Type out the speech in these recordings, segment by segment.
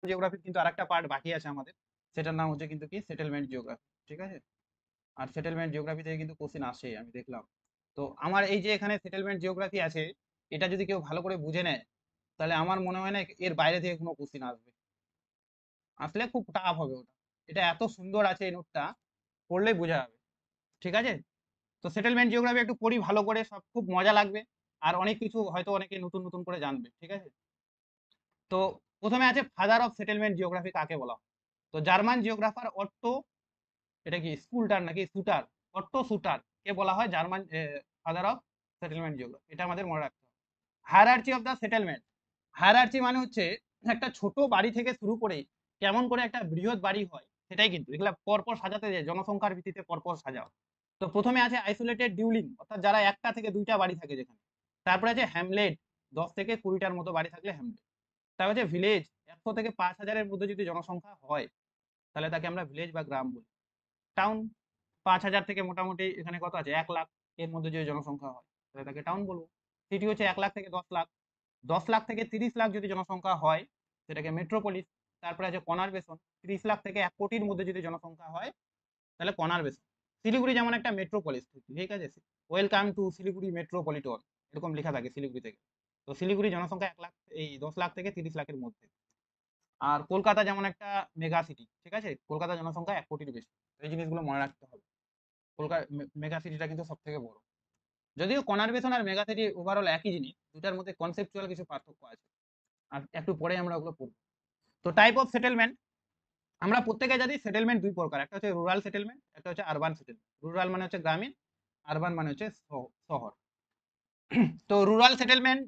জিওগ্রাফির কিন্তু আরেকটা পার্ট বাকি আছে আমাদের, সেটার নাম হচ্ছে কিন্তু কি সেটেলমেন্ট জিওগ্রাফি। ঠিক আছে, আর সেটেলমেন্ট জিওগ্রাফি থেকে কিন্তু কোশ্চেন আসে আমি দেখলাম। তো আমার এই যে এখানে সেটেলমেন্ট জিওগ্রাফি আছে, এটা যদি কেউ ভালো করে বুঝে নেয়, তাহলে আমার মনে হয় না এর বাইরে থেকে কোনো কোশ্চেন আসবে। আসলে খুব টাফ হবে ওটা। এটা এত সুন্দর আছে এই নোটটা, পড়লেই বোঝা যাবে। ঠিক আছে, তো সেটেলমেন্ট জিওগ্রাফি একটু পড়ি ভালো করে, সব খুব মজা লাগবে। আর অনেক কিছু হয়তো অনেকে নতুন নতুন করে জানবে। ঠিক আছে, তো প্রথমে আছে ফাদার অফ সেটেলমেন্ট জিওগ্রাফি কাকে বলা হয়। তো জার্মান জিওগ্রাফার অট্টো, এটা কি স্কুলটার নাকি সুটার, অট্টো সুটার কে বলা হয় German father of settlement geography, এটা আমাদের মনে রাখতে হবে। হায়ারার্চি অফ দ্য সেটেলমেন্ট, হায়ারার্চি মানে হচ্ছে একটা ছোট বাড়ি থেকে শুরু করে কেমন করে একটা বৃহৎ বাড়ি হয় সেটাই, কিন্তু এগুলা পরপর সাজাতে যায়, জনসংখ্যার ভিত্তিতে পরপর সাজাও। তো প্রথমে আছে আইসোলেটেড ডিউলিং, অর্থাৎ যারা একটা থেকে দুইটা বাড়ি থাকে যেখানে। তারপরে আছে হ্যামলেট, 10 থেকে 20টার মতো বাড়ি থাকলে হ্যামলেট। তারপর হচ্ছে ভিলেজ, 100 থেকে 5,000-এর মধ্যে যদি জনসংখ্যা হয় তাহলে তাকে আমরা ভিলেজ বা গ্রাম বলি। টাউন, 5,000 থেকে মোটামুটি এখানে কত আছে 1 লাখ, এর মধ্যে যদি জনসংখ্যা হয় তাহলে তাকে টাউন বলবো। সিটি হচ্ছে 1 লাখ থেকে 10 লাখ, 10 লাখ থেকে 30 লাখ যদি জনসংখ্যা হয় সেটাকে মেট্রোপলিস। তারপরে আছে কনারভেশন, 30 লাখ থেকে 1 কোটির মধ্যে যদি জনসংখ্যা হয় তাহলে কনারভেশন। শিলিগুড়ি যেমন একটা মেট্রোপলিস, ঠিক আছে, ওয়েলকাম টু শিলিগুড়ি মেট্রোপলিটন, এরকম লেখা থাকে শিলিগুড়ি থেকে। তো শিলিগুড়ি জনসংখ্যা 1 লাখ, এই 10 লাখ থেকে 30 লাখের মধ্যে। আর কলকাতা যেমন একটা মেগা সিটি, ঠিক আছে, কলকাতা জনসংখ্যা 1 কোটির বেশি। এই জিনিসগুলো মনে রাখতে হবে। কলকাতা মেগা সিটিটা কিন্তু সব থেকে বড়। যদিও কনারভেশন আর মেগা সিটি ওভারঅল একই জিনিস, দুটার মধ্যে কনসেপচুয়াল কিছু পার্থক্য আছে, আর একটু পরে আমরা ওগুলো পড়বো। তো টাইপ অফ সেটেলমেন্ট, আমরা প্রত্যেকে জানি সেটেলমেন্ট দুই প্রকার, একটা হচ্ছে রুরাল সেটেলমেন্ট, একটা হচ্ছে আরবান সেটেলমেন্ট। রুরাল মানে হচ্ছে গ্রামীণ, আরবান মানে হচ্ছে শহর। তো রুরাল সেটেলমেন্ট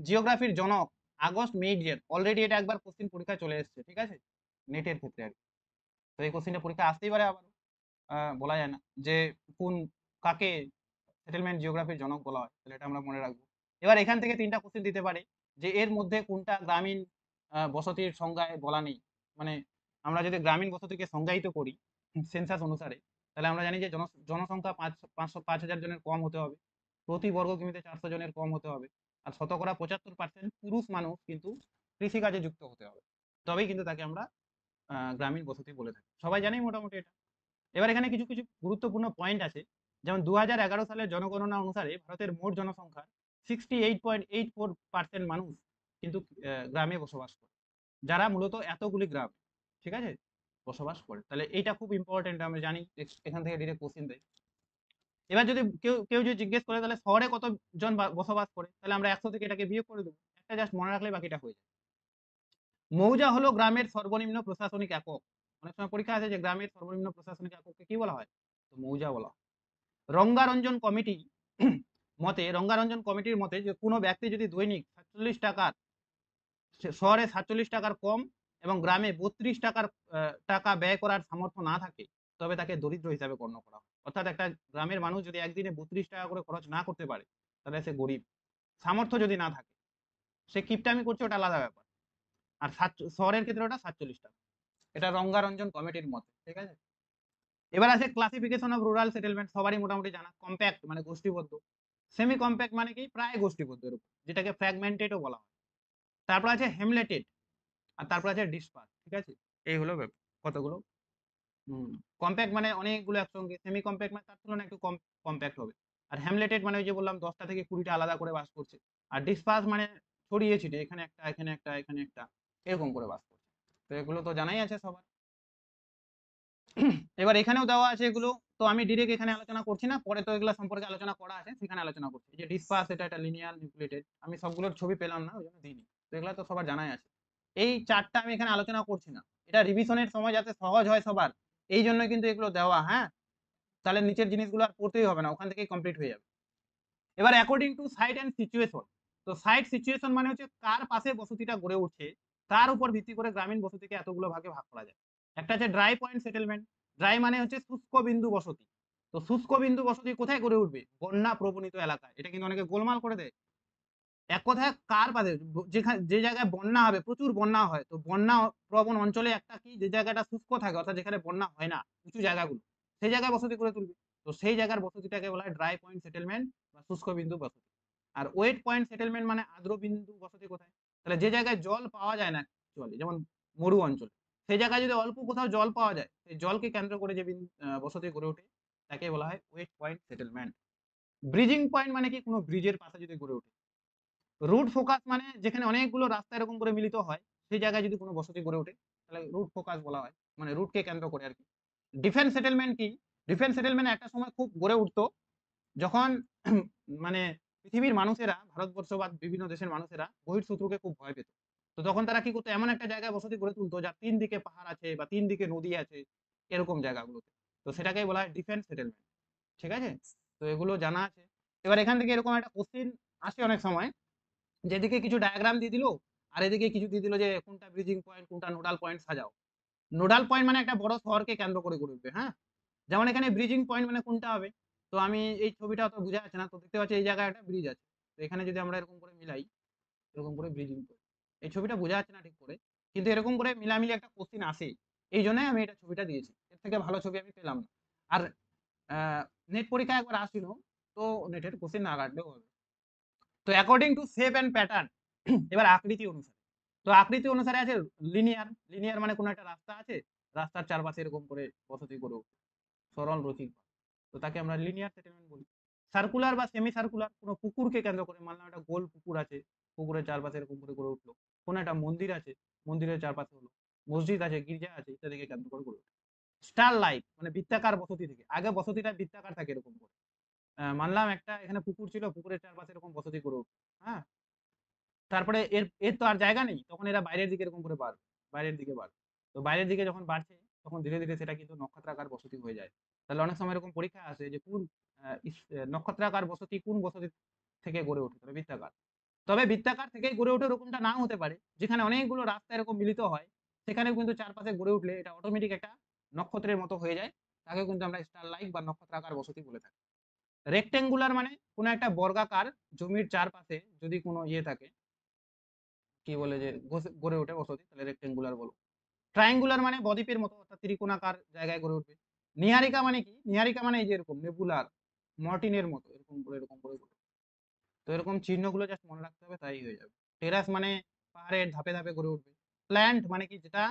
জিওগ্রাফির জনক আগস্ট মেইডিয়ার, অলরেডি এটা একবার কোশ্চিন পরীক্ষায় চলে এসেছে, ঠিক আছে, নেটের ক্ষেত্রে আর কি। তো এই কোশ্চিনটা পরীক্ষা আসতেই পারে আবার, বলা যায় না যে কোন, কাকে সেটেলমেন্ট জিওগ্রাফির জনক বলা হয়, তাহলে এটা আমরা মনে রাখবো। এবার এখান থেকে 3টা কোশ্চেন দিতে পারে যে এর মধ্যে কোনটা গ্রামীণ বসতির সংজ্ঞায় বলা নেই। মানে আমরা যদি গ্রামীণ বসতিকে সংজ্ঞায়িত করি সেন্সাস অনুসারে, তাহলে আমরা জানি যে জনসংখ্যা 5,000 জনের কম হতে হবে, প্রতি বর্গ কিমিতে 400 জনের কম হতে হবে, আর শতকরা 75% পুরুষ মানুষ কিন্তু কৃষিকাজে যুক্ত হতে হবে, তবেই কিন্তু তাকে আমরা গ্রামীণ বসতি বলে থাকি। সবাই জানি মোটামুটি এটা। এবার এখানে কিছু কিছু গুরুত্বপূর্ণ পয়েন্ট আছে, যেমন 2011 সালের জনগণনা অনুসারে ভারতের মোট জনসংখ্যার 68.84% মানুষ কিন্তু গ্রামে বসবাস করে, যারা মূলত এতগুলি গ্রাম, ঠিক আছে, বসবাস করে। তাহলে এইটা খুব ইম্পর্টেন্ট, আমরা জানি এখান থেকে ডিরেক্ট কোশ্চেন দেয়। এবার যদি কেউ কেউ যদি জিজ্ঞেস করে তাহলে শহরে কতজন বসবাস করে, তাহলে আমরা 100 থেকে এটাকে বিয়োগ করে দেবো, একটা জাস্ট মনে রাখলে বাকিটা হয়ে যায়। মৌজা হলো গ্রামের সর্বনিম্ন প্রশাসনিক একক। অনেক সময় পরীক্ষা আছে যে গ্রামের সর্বনিম্ন প্রশাসনিক এককে কি বলা হয়, তো মৌজা বলা হয়। রঙ্গারঞ্জন কমিটি মতে, রঙ্গারঞ্জন কমিটির মতে যে কোনো ব্যক্তি যদি দৈনিক 47 টাকার, শহরে 47 টাকার কম এবং গ্রামে 32 টাকা ব্যয় করার সামর্থ্য না থাকে, তবে তাকে দরিদ্র হিসাবে গণ্য করা হয়। অর্থাৎ একটা গ্রামের মানুষ যদি একদিনে 32 টাকা করে খরচ না করতে পারে তাহলে সে গরিব। সামর্থ্য যদি না থাকে, সে কিপটামি করছে ওটা আলাদা ব্যাপার। আর শহরের ক্ষেত্রে ওটা 47 টাকা। এটা রঙ্গারঞ্জন কমিটির মতে, ঠিক আছে। এবার আছে ক্লাসিফিকেশন অফ রুরাল সেটেলমেন্ট, সবারই মোটামুটি জানা। কম্প্যাক্ট মানে গোষ্ঠীবদ্ধ, সেমি কম্প্যাক্ট মানে কি প্রায় গোষ্ঠীবদ্ধ এর উপর, যেটাকে ফ্র্যাগমেন্টেডও বলা হয়। তারপর আছে হেমলেটেড, আর তারপর আছে ডিসপার্স, ঠিক আছে। এই হলো ব্যাপার কতগুলো। কম্প্যাক্ট মানে অনেকগুলো একসঙ্গে, সেমি কম্প্যাক্ট মানে তার তুলনায় একটু কম কম্প্যাক্ট হবে। আর হ্যামলেটেড মানে ওই যে বললাম 10টা থেকে 20টা আলাদা করে বাস করছে। আর ডিসপার্স মানে ছড়িয়ে ছিটে, এখানে একটা এখানে একটা এখানে একটা, এরকম করে বাস করছে। তো এগুলো তো জানাই আছে সবার। এবার এখানেও দেওয়া আছে এগুলো, তো আমি ডিরেক্ট এখানে আলোচনা করছি না, পরে তো এগুলো সম্পর্কে আলোচনা করা আছে, সেখানে আলোচনা করছি। যে ডিসপার্স এটা একটা লিনিয়ার নিউক্লিয়েটেড, আমি সবগুলোর ছবি পেলাম না ওই জন্য দিইনি, তো এগুলো তো সবার জানাই আছে। এই চারটা আমি এখানে আলোচনা করছি না, এটা রিভিশনের সময় যাতে সহজ হয় সবার, এই জন্য কিন্তু এগুলো দেওয়া। হ্যাঁ, তাহলে নিচের জিনিসগুলো আর পড়তেই হবে না, ওখান থেকেই কমপ্লিট হয়ে যাবে। এবার according to site and situation, তো সাইট সিচুয়েশন মানে হচ্ছে কার পাশে বসতিটা গড়ে উঠছে, তার উপর ভিত্তি করে গ্রামীণ বসতিকে এতগুলো ভাগে ভাগ করা যায়। একটা হচ্ছে ড্রাই পয়েন্ট সেটেলমেন্ট, ড্রাই মানে হচ্ছে শুষ্ক বিন্দু বসতি। তো শুষ্ক বিন্দু বসতি কোথায় গড়ে উঠবে, বন্যা প্রবণিত এলাকায়। এটা কিন্তু অনেকে গোলমাল করে দেয়। এক কথায় কার পাশে, যেখানে যে জায়গায় বন্যা হবে, প্রচুর বন্যা হয়, তো বন্যা প্রবণ অঞ্চলে একটা কি, যে জায়গাটা শুষ্ক থাকে অর্থাৎ যেখানে বন্যা হয় না, উঁচু জায়গাগুলো, সেই জায়গায় বসতি করে তুলবে। তো সেই জায়গার বসতিটাকে বলা হয় ড্রাই পয়েন্ট সেটেলমেন্ট বা শুষ্ক বিন্দু বসতি। আর ওয়েট পয়েন্ট সেটেলমেন্ট মানে আর্দ্র বিন্দু বসতি কোথায়, তাহলে যে জায়গায় জল পাওয়া যায় না, জল যেমন মরু অঞ্চল, সেই জায়গায় যদি অল্প কোথাও জল পাওয়া যায়, সেই জলকে কেন্দ্র করে যে বসতি গড়ে ওঠে তাকে বলা হয় wet point settlement. Bridging point মানে কি, কোনো ব্রিজের পাশে যদি গড়ে ওঠে। রুট ফোকাস মানে যেখানে অনেকগুলো রাস্তা এরকম করে মিলিত হয়, সেই জায়গায় যদি কোনো বসতি গড়ে ওঠে তাহলে রুট ফোকাস বলা হয়, মানে রুটকে কেন্দ্র করে আর কি। ডিফেন্স সেটেলমেন্ট কি, ডিফেন্স সেটেলমেন্ট একটা সময় খুব গড়ে উঠতো যখন মানে পৃথিবীর মানুষেরা, ভারতবর্ষ বা বিভিন্ন দেশের মানুষেরা বহিঃশত্রুকে খুব ভয় পেত। তো তখন তারা কি করতো, এমন একটা জায়গায় বসতি গড়ে তুলতো যার 3 দিকে পাহাড় আছে বা 3 দিকে নদী আছে, এরকম জায়গাগুলোতে। তো সেটাকেই বলা হয় ডিফেন্স সেটেলমেন্ট। ঠিক আছে, তো এগুলো জানা আছে। এবার এখান থেকে এরকম একটা কোশ্চিন আসে অনেক সময়, যেদিকে কিছু ডায়াগ্রাম দিয়ে দিল আর এদিকে কিছু দিয়ে দিল যে কোনটা ব্রিজিং পয়েন্ট কোনটা নোডাল পয়েন্ট সাজাও। নোডাল পয়েন্ট মানে একটা বড় শহরকে কেন্দ্র করে গড়ে উঠবে, হ্যাঁ। যেমন এখানে ব্রিজিং পয়েন্ট মানে কোনটা হবে, তো আমি এই ছবিটা তো বোঝা যাচ্ছে না, তো দেখতে পাচ্ছি এই জায়গায় একটা ব্রিজ আছে। তো এখানে যদি আমরা এরকম করে মিলাই, এরকম করে ব্রিজিং পয়েন্ট, এই ছবিটা বোঝা যাচ্ছে না ঠিক করে, কিন্তু এরকম করে মিলামিলি একটা কোশ্চিন আসে, এই জন্যই আমি এটা ছবিটা দিয়েছি, এর থেকে ভালো ছবি আমি পেলাম না। আর নেট পরীক্ষা একবার আসছিল, তো নেটের কোশ্চিন না কাটলেও হবে। তো according to shape and pattern, এবার আকৃতি অনুসারে, তো আকৃতি অনুসারে আছে লিনিয়ার। লিনিয়ার মানে কোনো একটা রাস্তা আছে, রাস্তার চারপাশে এরকম করে বসতি করে উঠবে, সরল রৈখিক, তো তাকে আমরা লিনিয়ার সেটেলমেন্ট বলি। সার্কুলার বা সেমি সার্কুলার, কোনো পুকুরকে কেন্দ্র করে, মানলাম একটা গোল পুকুর আছে, পুকুরের চারপাশে এরকম করে গড়ে উঠলো। কোনো একটা মন্দির আছে, মন্দিরের চারপাশে হলো, মসজিদ আছে, গির্জা আছে, ইত্যাদিকে কেন্দ্র করে গড়ে উঠলো। স্টার লাইক মানে বৃত্তাকার বসতি থেকে, আগে বসতিটা বৃত্তাকার থাকে এরকম করে। মানলাম একটা এখানে পুকুর ছিল, পুকুরের চারপাশে এরকম বসতি গড়ে উঠলো, হ্যাঁ। তারপরে এর এর তো আর জায়গা নেই, তখন এরা বাইরের দিকে এরকম করে বাড়বে, বাইরের দিকে বাড়বে। তো বাইরের দিকে যখন বাড়ছে, তখন ধীরে ধীরে সেটা কিন্তু নক্ষত্রাকার বসতি হয়ে যায়। তাহলে অনেক সময় এরকম পরীক্ষা আসে যে কোন নক্ষত্রাকার বসতি কোন বসতি থেকে গড়ে ওঠে, তবে বৃত্তাকার। তবে বৃত্তাকার থেকেই গড়ে ওঠে এরকমটা নাও হতে পারে, যেখানে অনেকগুলো রাস্তা এরকম মিলিত হয়, সেখানেও কিন্তু চারপাশে গড়ে উঠলে এটা অটোমেটিক একটা নক্ষত্রের মতো হয়ে যায়, তাকে কিন্তু আমরা স্টার লাইক বা নক্ষত্রাকার বসতি বলে থাকি। রেক্টেঙ্গুলার মানে কোনো একটা বর্গাকার জমির চারপাশে যদি কোনো ইয়ে থাকে, কি বলে যে গড়ে ওঠে বসতি, তাহলে রেক্টেঙ্গুলার বলো। ট্রায়াঙ্গুলার মানে বদ্বীপের মতো, অর্থাৎ ত্রিকোণাকার জায়গায় গড়ে উঠবে। নিহারিকা মানে কি, নিহারিকা মানে এই যে এরকম নেবুলার, মর্টিনের মতো এরকম করে এরকম করে গড়ে উঠবে। তো এরকম চিহ্নগুলো জাস্ট মনে রাখতে হবে, তাই হয়ে যাবে। টেরাস মানে পাহাড়ের ধাপে ধাপে গড়ে উঠবে। প্ল্যান্ট মানে কি, যেটা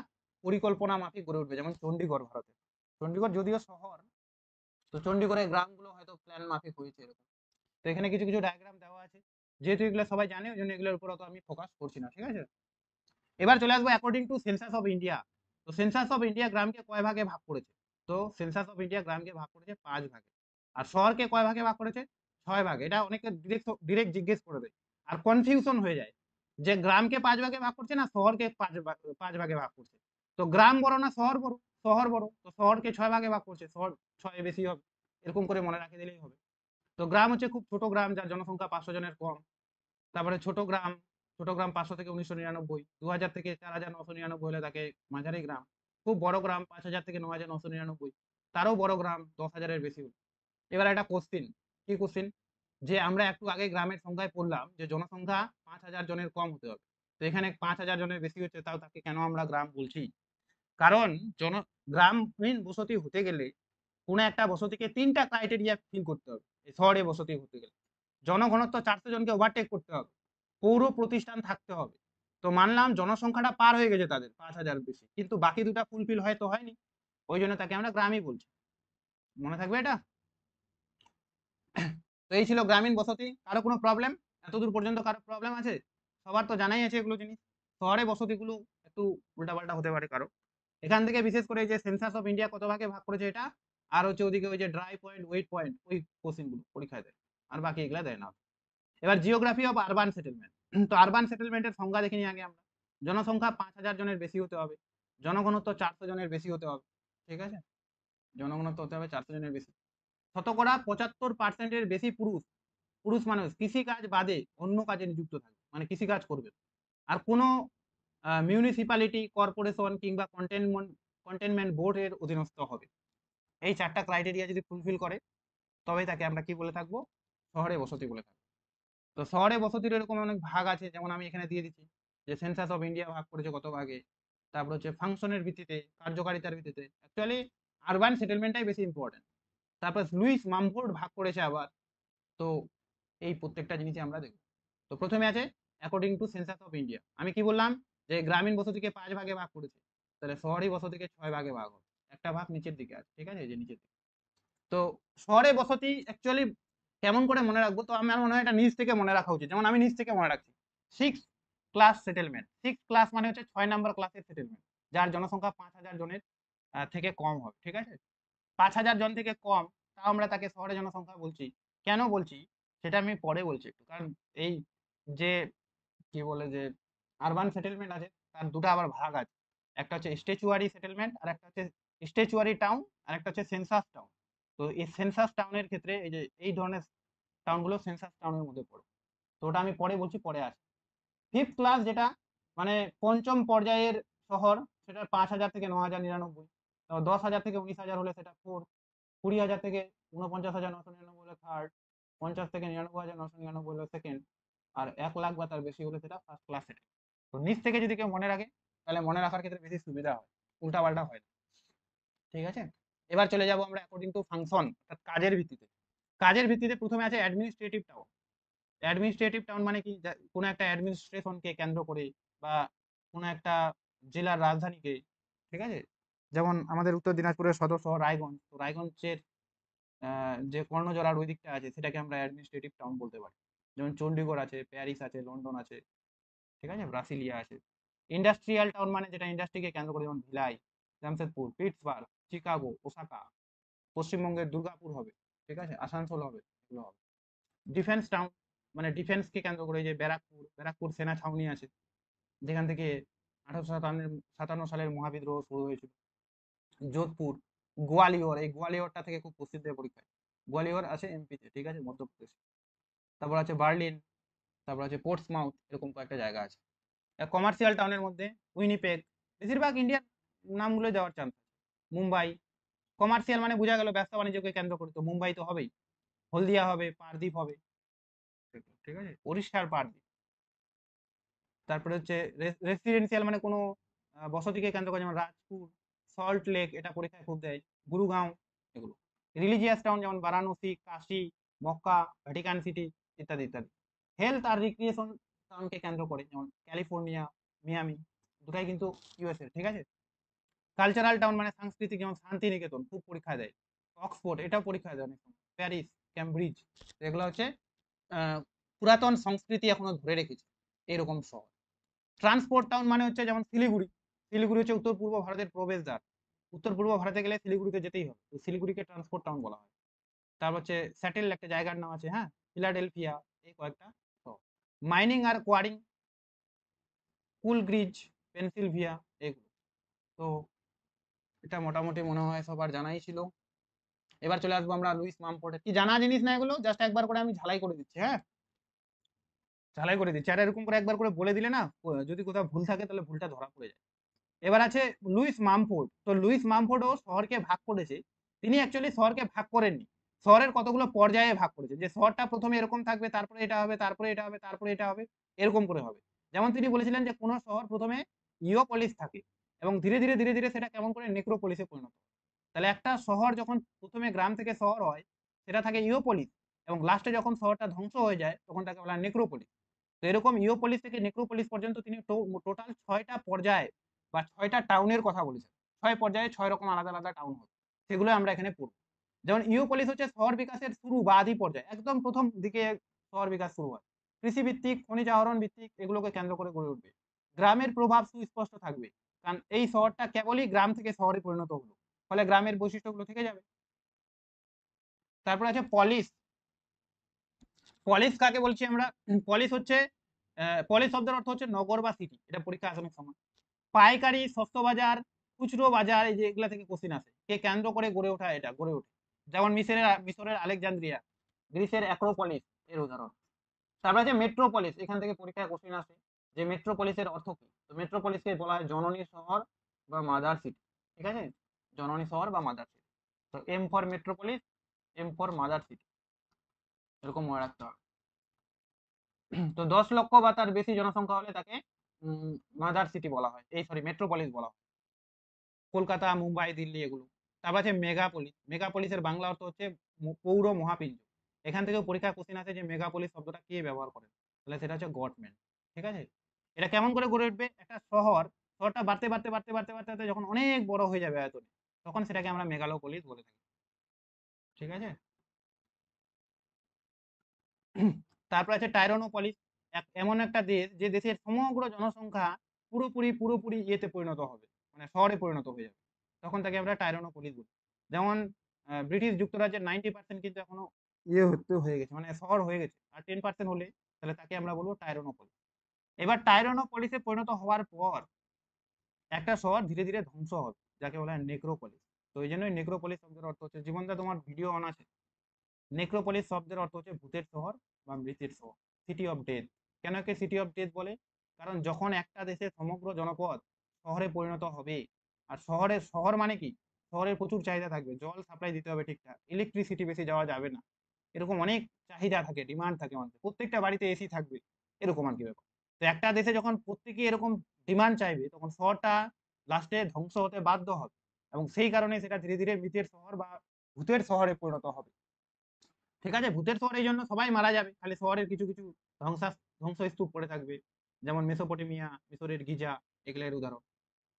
পরিকল্পনা মাফিক গড়ে উঠবে, যেমন চণ্ডীগড় ভারতে। চণ্ডীগড় যদিও শহর, তো চণ্ডীগড়ের গ্রামগুলো হয়তো প্ল্যান মাফিক হয়েছে এরকম। তো এখানে কিছু কিছু ডায়াগ্রাম দেওয়া আছে, যেহেতু এগুলো সবাই জানে ওই জন্য এগুলোর উপর অত আমি ফোকাস করছি না, ঠিক আছে। এবার চলে আসবো according to census of India. তো সেন্সাস অফ ইন্ডিয়া গ্রামকে কয় ভাগে ভাগ করেছে, তো সেন্সাস অফ ইন্ডিয়া গ্রামকে ভাগ করেছে 5 ভাগে। আর শহরকে কয় ভাগে ভাগ করেছে, 6 ভাগে। এটা অনেকে ডিরেক্ট ডিরেক্ট জিজ্ঞেস করে দেয়, আর কনফিউশন হয়ে যায় যে গ্রামকে 5 ভাগে ভাগ করছে না শহরকে 5 ভাগে ভাগ করছে। তো গ্রাম বড় না শহর বড়, শহর বড়, তো শহরকে 6 ভাগে ভাগ করছে, শহর 6 বেশি হবে, এরকম করে মনে রাখে দিলেই হবে। তো গ্রাম হচ্ছে খুব ছোট গ্রাম যার জনসংখ্যা 500 জনের কম। তারপরে ছোট গ্রাম, ছোট গ্রাম 500 থেকে 1999, 2000 থেকে 4999 হলে তাকে মাঝারি গ্রাম। খুব বড় গ্রাম 5000 থেকে 9999, তারও বড় গ্রাম 10,000-এর বেশি হলে। এবার একটা কোশ্চিন, কি কোশ্চিন, যে আমরা একটু আগে গ্রামের সংখ্যায় পড়লাম যে জনসংখ্যা 5000 জনের কম হতে হবে, তো এখানে 5000 জনের বেশি হচ্ছে, তাও তাকে কেন আমরা গ্রাম বলছি? কারণ জন গ্রামীণ বসতি হতে গেলে কোনো একটা বসতিকে 3টা ক্রাইটেরিয়া ফিল করতে হবে। এই শহরে বসতি হতে গেলে জনঘনত্ব 400 জনকে ওভারটেক করতে হবে, পৌর প্রতিষ্ঠান থাকতে হবে। তো মানলাম জনসংখ্যাটা পার হয়ে গেছে তাদের 5000 বেশি, কিন্তু বাকি দুটা ফুলফিল হয়তো হয়নি, ওই জন্য তাকে আমরা গ্রামই বলছি। মনে থাকবে এটা। তো এই ছিল গ্রামীণ বসতি। কারো কোনো প্রবলেম, এতদূর পর্যন্ত কারো প্রবলেম আছে? সবার তো জানাই আছে এগুলো জিনিস। শহরে বসতিগুলো একটু উল্টাপাল্টা হতে পারে কারো। এখান থেকে বিশেষ করে যে সেন্সাস অফ ইন্ডিয়া কত ভাগে ভাগ করেছে এটা, আর হচ্ছে ওদিকে ওই যে ড্রাই পয়েন্ট ওয়েট পয়েন্ট, ওই কোশ্চেনগুলো পরীক্ষায় দেয়, আর বাকি এগুলা দেয় না। এবার জিওগ্রাফি অফ আরবান সেটেলমেন্ট। তো আরবান সেটেলমেন্টের সংজ্ঞা দেখে নিই আগে আমরা। জনসংখ্যা 5000 জনের বেশি হতে হবে, জনঘনত্ব 400 জনের বেশি হতে হবে, ঠিক আছে, জনঘনত্ব হতে হবে 400 জনের বেশি, শতকরা 75%-এর বেশি পুরুষ, পুরুষ মানুষ কৃষিকাজ বাদে অন্য কাজে নিযুক্ত থাকবে, মানে কৃষিকাজ করবে। আর কোনো মিউনিসিপ্যালিটি, কর্পোরেশন কিংবা কন্টেনমেন্ট বোর্ডের অধীনস্থ হবে। এই 4টা ক্রাইটেরিয়া যদি ফুলফিল করে, তবে তাকে আমরা কি বলে থাকবো, শহরে বসতি বলে থাকবো। তো শহরে বসতির এরকম অনেক ভাগ আছে, যেমন আমি এখানে দিয়ে দিচ্ছি যে সেন্সাস অফ ইন্ডিয়া ভাগ করেছে কত ভাগে। তারপর হচ্ছে ফাংশনের ভিত্তিতে, কার্যকারিতার ভিত্তিতে, অ্যাকচুয়ালি আরবান সেটেলমেন্টটাই বেশি ইম্পর্টেন্ট। তারপর লুইস মামফোর্ড ভাগ করেছে আবার। তো এই প্রত্যেকটা জিনিসই আমরা দেখব। তো প্রথমে আছে according to census of India, আমি কি বললাম, যে গ্রামীণ বসতিকে 5 ভাগে ভাগ করেছে, তাহলে শহরি বসতিকে 6 ভাগে ভাগ হবে। একটা ভাগ নিচের দিকে আছে, ঠিক আছে, এই যে নিচের দিকে। তো শহরে বসতি অ্যাকচুয়ালি কেমন করে মনে রাখবো, তো আমার মনে হয় এটা নিচ থেকে মনে রাখা উচিত। যেমন আমি নিচ থেকে মনে রাখছি 6 ক্লাস সেটেলমেন্ট। 6 ক্লাস মানে হচ্ছে 6 নাম্বার ক্লাসের সেটেলমেন্ট, যার জনসংখ্যা 5000 জনের থেকে কম হবে, ঠিক আছে। 5000 জন থেকে কম, তাও আমরা তাকে শহরে জনসংখ্যা বলছি। কেন বলছি সেটা আমি পরে বলছি একটু, কারণ এই যে কি বলে যে আরবান সেটেলমেন্ট আছে তার দুটো আবার ভাগ আছে। একটা হচ্ছে স্ট্যাচুয়ারি সেটেলমেন্ট, আর একটা হচ্ছে স্ট্যাচুয়ারি টাউন, আর একটা হচ্ছে সেন্সাস টাউন। তো এই সেন্সাস টাউনের ক্ষেত্রে এই যে এই ধরনের টাউনগুলো সেন্সাস টাউনের মধ্যে পড়ে। তো ওটা আমি পরে বলছি, পরে আসি। ফিফথ ক্লাস যেটা মানে পঞ্চম পর্যায়ের শহর, সেটা 5000 থেকে 9099। 10,000 থেকে 19,000 হলে সেটা ফোর্থ। 20,000 থেকে 49,999 হলে থার্ড। 50 থেকে 99,999 হলে সেকেন্ড। আর 1 লাখ বা তার বেশি হলে সেটা ফার্স্ট ক্লাস সেটেল। তো নিচ থেকে যদি কেউ মনে রাখে তাহলে মনে রাখার ক্ষেত্রে বেশি সুবিধা হয়, উল্টা পাল্টা হয় না, ঠিক আছে। এবার চলে যাব আমরা অ্যাকর্ডিং টু ফাংশন, অর্থাৎ কাজের ভিত্তিতে। কাজের ভিত্তিতে প্রথমে আছে অ্যাডমিনিস্ট্রেটিভ টাউন। অ্যাডমিনিস্ট্রেটিভ টাউন মানে কি, কোনো একটা অ্যাডমিনিস্ট্রেশনকে কেন্দ্র করে বা কোনো একটা জেলার রাজধানীকে, ঠিক আছে। যেমন আমাদের উত্তর দিনাজপুরের সদর শহর রায়গঞ্জ, তো রায়গঞ্জের যে কর্ণজোড়ার ওই দিকটা আছে সেটাকে আমরা অ্যাডমিনিস্ট্রেটিভ টাউন বলতে পারি। যেমন চণ্ডীগড় আছে, প্যারিস আছে, লন্ডন আছে, ঠিক আছে, ব্রাসিলিয়া আছে। ইন্ডাস্ট্রিয়াল টাউন মানে যেটা ইন্ডাস্ট্রিকে কেন্দ্র করে, যেমন villi, Jamshedpur, Pittsburgh, Chicago, Osaka. পশ্চিমবঙ্গের দুর্গাপুর হবে, ঠিক আছে, আসানসোল হবে, এগুলো হবে। ডিফেন্স টাউন মানে ডিফেন্সকে কেন্দ্র করে, যে ব্যারাকপুর, ব্যারাকপুর সেনা ছাউনি আছে, যেখান থেকে 1857 সালের মহাবিদ্রোহ শুরু হয়েছিল। যোধপুর, গোয়ালিয়র, এই গোয়ালিয়রটা থেকে খুব প্রসিদ্ধ পরীক্ষায়। গোয়ালিয়র আছে এমপিতে, ঠিক আছে, মধ্যপ্রদেশ। তারপর আছে বার্লিন, তারপর আছে পোর্টসমাউথ, এরকম কয়েকটা জায়গা আছে। কমার্শিয়াল টাউনের মধ্যে উইনিপেগ, বেশিরভাগ ইন্ডিয়ার নামগুলো যাওয়ার চান্স। মুম্বাই, কমার্শিয়াল মানে বোঝা গেল ব্যবসা বাণিজ্যকে কেন্দ্র করে, তো মুম্বাই তো হবেই। হলদিয়া হবে, পারদ্বীপ হবে, ঠিক আছে, উড়িষ্যার পারদ্বীপ। তারপরে হচ্ছে রেসিডেন্সিয়াল মানে কোনো বসতিকে কেন্দ্র করে, যেমন রাজপুর, সল্ট লেক, এটা পরীক্ষায় খুব দেয়, গুরুগাঁও, এগুলো। রিলিজিয়াস টাউন যেমন বারাণসী, কাশী, মক্কা, ভ্যাটিকান সিটি, ইত্যাদি ইত্যাদি। হেলথ আর রিক্রিয়েশন টাউনকে কেন্দ্র করে, যেমন ক্যালিফোর্নিয়া, মিয়ামি, দুটাই কিন্তু ইউএসএ, ঠিক আছে। কালচারাল টাউন মানে সাংস্কৃতিক, যেমন শান্তিনিকেতন, খুব পরীক্ষা দেয়। অক্সফোর্ড, এটাও পরীক্ষা দেয় অনেক সময়। প্যারিস, ক্যামব্রিজ, এগুলো হচ্ছে পুরাতন সংস্কৃতি এখনো ধরে রেখেছে এরকম শহর। ট্রান্সপোর্ট টাউন মানে হচ্ছে যেমন শিলিগুড়ি। শিলিগুড়ি হচ্ছে উত্তর পূর্ব ভারতের প্রবেশদ্বার। উত্তর পূর্ব ভারতে গেলে শিলিগুড়িতে যেতেই হবে, তো শিলিগুড়িকে ট্রান্সপোর্ট টাউন বলা হয়। তারপর হচ্ছে স্যাটেল, একটা জায়গার নাম আছে, হ্যাঁ, ফিলাডেলফিয়া, এই কয়েকটা। মাইনিং আর কোয়ারিং, কুলগ্রিজ, পেনসিলভিয়া, এগুলো। তো এটা মোটামুটি মনে হয় সবার জানাই ছিল। এবার চলে আসবো আমরা লুইস মামফোর্ডের। কি জানা জিনিস না এগুলো, জাস্ট একবার করে আমি ঝালাই করে দিচ্ছি, হ্যাঁ, ঝালাই করে দিচ্ছি। আর এরকম করে একবার করে বলে দিলে না, যদি কোথাও ভুল থাকে তাহলে ভুলটা ধরা পড়ে যায়। এবার আছে লুইস মামফোর্ড। তো লুইস মামফোর্ডও শহরকে ভাগ করেছে। তিনি অ্যাকচুয়ালি শহরকে ভাগ করেননি, শহরের কতগুলো পর্যায়ে ভাগ করেছে, যে শহরটা প্রথমে এরকম থাকবে, তারপরে এটা হবে, তারপরে এটা হবে, তারপরে এটা হবে, এরকম করে হবে। যেমন তিনি বলেছিলেন যে কোনো শহর প্রথমে ইওপলিস থাকে এবং ধীরে ধীরে ধীরে ধীরে সেটা কেমন করে নেক্রোপলিসে পরিণত হয়। তাহলে একটা শহর যখন প্রথমে গ্রাম থেকে শহর হয়, সেটা থাকে ইওপলিস, এবং লাস্টে যখন শহরটা ধ্বংস হয়ে যায় তখন তাকে বলা হয় নেক্রোপলিস। তো এরকম ইওপলিস থেকে নেক্রোপলিস পর্যন্ত তিনি টোটাল 6টা পর্যায়ে বা 6টা টাউনের কথা বলেছেন। 6 পর্যায়ে 6 রকম আলাদা আলাদা টাউন হবে, সেগুলো আমরা এখানে পড়ব। যেমন ইওপলিস হচ্ছে শহর বিকাশের শুরু বা আদি পর্যায়ে, একদম প্রথম দিকে শহর বিকাশ শুরু হয়। কৃষিভিত্তিক, খনিজ আহরণ ভিত্তিক, এগুলোকে কেন্দ্র করে গড়ে উঠবে। গ্রামের প্রভাব সুস্পষ্ট থাকবে, কারণ এই শহরটা কেবলই গ্রাম থেকে শহরে পরিণত হলো, ফলে গ্রামের বৈশিষ্ট্যগুলো থেকে যাবে। তারপর আছে পলিশ। পলিশ কাকে বলছি আমরা? পলিশ হচ্ছে পলিশ শব্দের অর্থ হচ্ছে নগর বা সিটি, এটা পরীক্ষা আসে অনেক সময়। পাইকারি, শস্য বাজার, খুচরো বাজার, এই যে এগুলা থেকে কোশ্চিন আসে, কে কেন্দ্র করে গড়ে ওঠা, এটা গড়ে ওঠে। যেমন মিশরের আলেকজান্দ্রিয়া, গ্রিসের অ্যাক্রোপলিস এর উদাহরণ। তারপরে আছে মেট্রোপলিস, এখান থেকে পরীক্ষায় কোশ্চিন আসে যে মেট্রোপলিসের অর্থ কি। তো মেট্রোপলিসকে বলা হয় জননী শহর বা মাদার সিটি, ঠিক আছে, জননী শহর বা মাদার সিটি। তো M for metropolis, M for mother city, এরকম মনে রাখতে হবে। তো 10 লক্ষ বা তার বেশি জনসংখ্যা হলে তাকে মাদার সিটি বলা হয়, এই সরি মেট্রোপলিস বলা হয়। কলকাতা, মুম্বাই, দিল্লি, এগুলো। তারপর আছে মেগাপলিস। মেগাপলিসের বাংলা অর্থ হচ্ছে পৌর মহাপিঞ্জ। এখান থেকেও পরীক্ষা কোশ্চিন আছে যে মেগাপলিস শব্দটা কে ব্যবহার করে, তাহলে সেটা হচ্ছে গভর্নমেন্ট, ঠিক আছে। এটা কেমন করে গড়ে উঠবে? একটা শহরটা বাড়তে বাড়তে বাড়তে বাড়তে বাড়তে বাড়তে যখন অনেক বড় হয়ে যাবে আয়তনে, তখন সেটাকে আমরা মেগালোপলিস বলে থাকি। ঠিক আছে? তারপর আছে টাইরানোপলিস, এমন একটা দেশ যে দেশের সমগ্র জনসংখ্যা পুরোপুরি পুরোপুরি ইয়েতে পরিণত হবে, মানে শহরে পরিণত হয়ে যাবে, তখন তাকে আমরা টাইরানোপলিস বলি। যেমন ব্রিটিশ যুক্তরাজ্যের 90% কিন্তু এখনো ইয়ে হয়ে গেছে, মানে শহর হয়ে গেছে, আর 10% হলে তাহলে তাকে আমরা বলবো টাইরানোপলিস। এবার টাইরানোপলিসে পরিণত হওয়ার পর একটা শহর ধীরে ধীরে ধ্বংস হবে, যাকে বলা হয় নেক্রোপলিস। তো এই জন্যই নেক্রোপলিস শব্দের অর্থ হচ্ছে, জীবনদা তোমার ভিডিও অন আছে, নেক্রোপলিস শব্দের অর্থ হচ্ছে ভূতের শহর বা মৃতের শহর, সিটি অফ ডেথ। কেন একে সিটি অফ ডেথ বলে? কারণ যখন একটা দেশের সমগ্র জনপদ শহরে পরিণত হবে, আর শহর মানে কি, শহরের প্রচুর চাহিদা থাকবে, জল সাপ্লাই দিতে হবে ঠিকঠাক, ইলেকট্রিসিটি বেশি যাওয়া যাবে না, এরকম অনেক চাহিদা থাকে, ডিমান্ড থাকে মানুষের, প্রত্যেকটা বাড়িতে এসি থাকবে, এরকম আর কি ব্যাপার। তো একটা দেশে যখন প্রত্যেকে এরকম ডিমান্ড চাইবে, তখন শহরটা লাস্টে ধ্বংস হতে বাধ্য হবে, এবং সেই কারণে সেটা ধীরে ধীরে মৃতের শহর বা ভূতের শহরে পরিণত হবে। ঠিক আছে? ভূতের শহর এই জন্য সবাই মারা যাবে, খালি শহরের কিছু কিছু ধ্বংসস্তূপ পড়ে থাকবে, যেমন মেসোপটেমিয়া, মিশরের গিজা, এগুলোর উদাহরণ।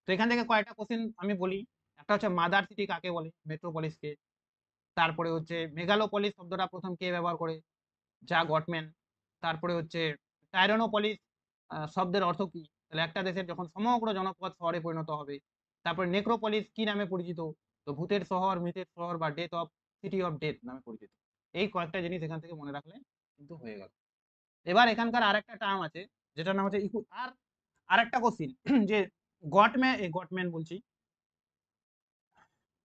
তো এখান থেকে কয়েকটা কোশ্চেন আমি বলি। একটা হচ্ছে মাদার সিটি কাকে বলে, মেট্রোপলিসকে। তারপরে হচ্ছে মেগালোপলিস শব্দটা প্রথম কে ব্যবহার করে, যা গটম্যান। তারপরে হচ্ছে টাইরানোপলিস শব্দের অর্থ কি, তাহলে একটা দেশের যখন সমগ্র জনপদ শহরে পরিণত হবে। তারপরে নেক্রোপলিস কি নামে পরিচিত, তো ভূতের শহর, মৃতের শহর বা death of, city of death নামে পরিচিত। এই কয়েকটা জিনিস এখান থেকে মনে রাখলে কিন্তু হয়ে গেল। এবার এখানকার আরেকটা টার্ম আছে, যেটার নাম হচ্ছে ইকু। আর আরেকটা কোশ্চিন যে গটম্যান বলছি,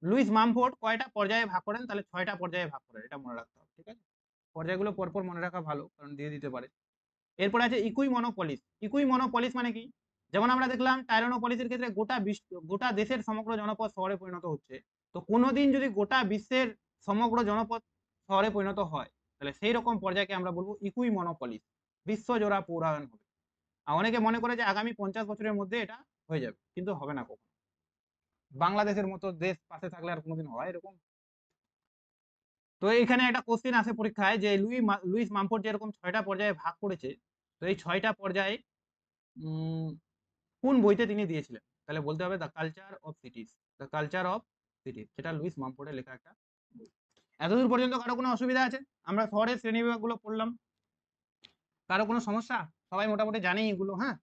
লুইস মামফোর্ড কয়টা পর্যায়ে ভাগ করেন, তাহলে 6টা পর্যায়ে ভাগ করেন, এটা মনে রাখতে হবে। ঠিক আছে? পর্যায়গুলো পরপর মনে রাখা ভালো, কারণ দিয়ে দিতে পারে। এরপরে আছে ইকুই মনোপলিস। ইকুই মনোপলিস মানে কি? যেমন আমরা দেখলাম টাইরানোপলিসের ক্ষেত্রে গোটা দেশের সমগ্র জনপদ শহরে পরিণত হচ্ছে। তো কোনোদিন যদি গোটা বিশ্বের সমগ্র জনপদ শহরে পরিণত হয়, তাহলে সেই রকম পর্যায়কে আমরা বলবো ইকুই মনোপলিস, বিশ্বজোড়া পৌরায়ন হবে। আর অনেকে মনে করে যে আগামী 50 বছরের মধ্যে এটা হয়ে যাবে, কিন্তু হবে না কখনো। বাংলাদেশের মতো দেশ পাশে থাকলে আর কোনোদিন হয় এরকম? তো এখানে একটা কোশ্চেন আসে পরীক্ষায় যে লুইস মামফোর্ড যেরকম 6টা পর্যায়ে ভাগ করেছে, তো এই 6টা পর্যায়ে উম, কোন বইতে তিনি দিয়েছিলেন, তাহলে বলতে হবে the culture of সিটিজ। The culture of সিটিজ, যেটা লুইস মামফোর্ডের লেখা একটা বই। এতদূর পর্যন্ত কারো কোনো অসুবিধা আছে? আমরা শহরের শ্রেণীবিভাগগুলো পড়লাম, কারো কোনো সমস্যা? সবাই মোটামুটি জানি এগুলো, হ্যাঁ?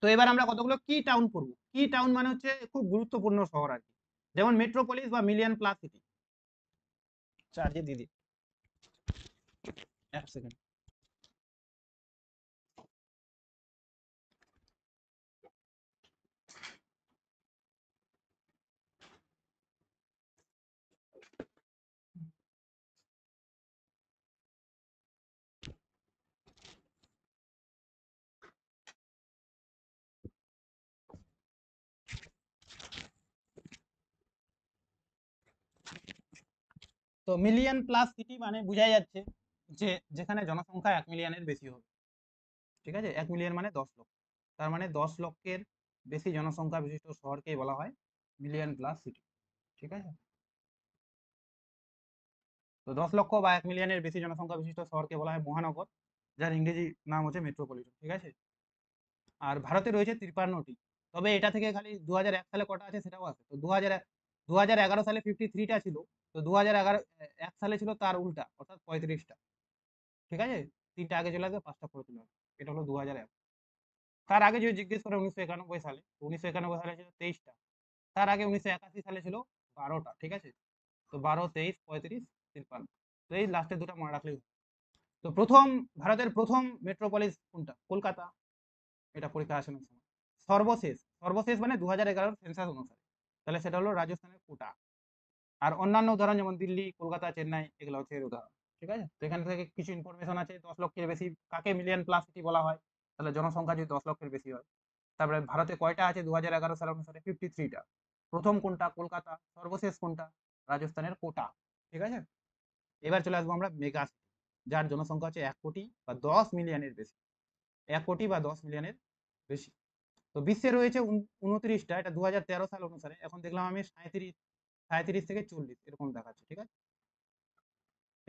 তো এবার আমরা কতগুলো কি টাউন পড়বো। কি টাউন মানে হচ্ছে খুব গুরুত্বপূর্ণ শহর আর কি, যেমন মেট্রোপলিস বা মিলিয়ন প্লাস সিটি। চার্জে দিদি, এক সেকেন্ড। তো মিলিয়ন প্লাস সিটি মানে বোঝাই যাচ্ছে যে যেখানে জনসংখ্যা 1 মিলিয়নের বেশি হবে। ঠিক আছে? 1 মিলিয়ন মানে 10 লক্ষ, তার মানে 10 লক্ষের বেশি জনসংখ্যা বিশিষ্ট শহরকে বলা হয় মিলিয়ন প্লাস সিটি। ঠিক আছে? তো 10 লক্ষ বা 1 মিলিয়নের বেশি জনসংখ্যা বিশিষ্ট শহরকে বলা হয় মহানগর, যার ইংরেজি নাম হচ্ছে মেট্রোপলিটন। ঠিক আছে? আর ভারতে রয়েছে 53টি। তবে এটা থেকে খালি 2001 সালে কটা আছে সেটাও আছে। তো 2011 সালে 53টা ছিল। তো 2001 সালে ছিল তার উল্টা, অর্থাৎ 35টা। ঠিক আছে? 3টা আগে চলে আসবে, 5টা পরে চলে আসবে। এটা হলো 2001। তার আগে যদি জিজ্ঞেস করে 1991 সালে, তো 1991 সালে ছিল 23টা। তার আগে 1981 সালে ছিল 12টা। ঠিক আছে? তো 12, 23, 35, 53। তো এই লাস্টের দুটো মনে রাখলেই। তো ভারতের প্রথম মেট্রোপলিস কোনটা? কলকাতা। এটা পরীক্ষা আসে না সময়। সর্বশেষ, সর্বশেষ মানে 2011 সেন্সাস অনুসারে, তাহলে সেটা হলো রাজস্থানের কোটা। আর অন্যান্য উদাহরণ যেমন দিল্লি, কলকাতা, চেন্নাই, এগুলো হচ্ছে এর উদাহরণ। ঠিক আছে? তো এখান থেকে কিছু ইনফরমেশন আছে, 10 লক্ষের বেশি কাকে মিলিয়ন প্লাস সিটি বলা হয়, তাহলে জনসংখ্যা যদি 10 লক্ষের বেশি হয়। তারপরে ভারতে কয়টা আছে 2011 সাল অনুসারে? 53টা। প্রথম কোনটা? কলকাতা। সর্বশেষ কোনটা? রাজস্থানের কোটা। ঠিক আছে? এবার চলে আসবো আমরা মেগা সিটি, যার জনসংখ্যা হচ্ছে 1 কোটি বা 10 মিলিয়নের বেশি। 1 কোটি বা 10 মিলিয়নের বেশি। তো বিশ্বে রয়েছে 29টা, এটা 2013 সাল অনুসারে। এখন দেখলাম আমি 37 থেকে 40 এরকম দেখাচ্ছে। ঠিক আছে?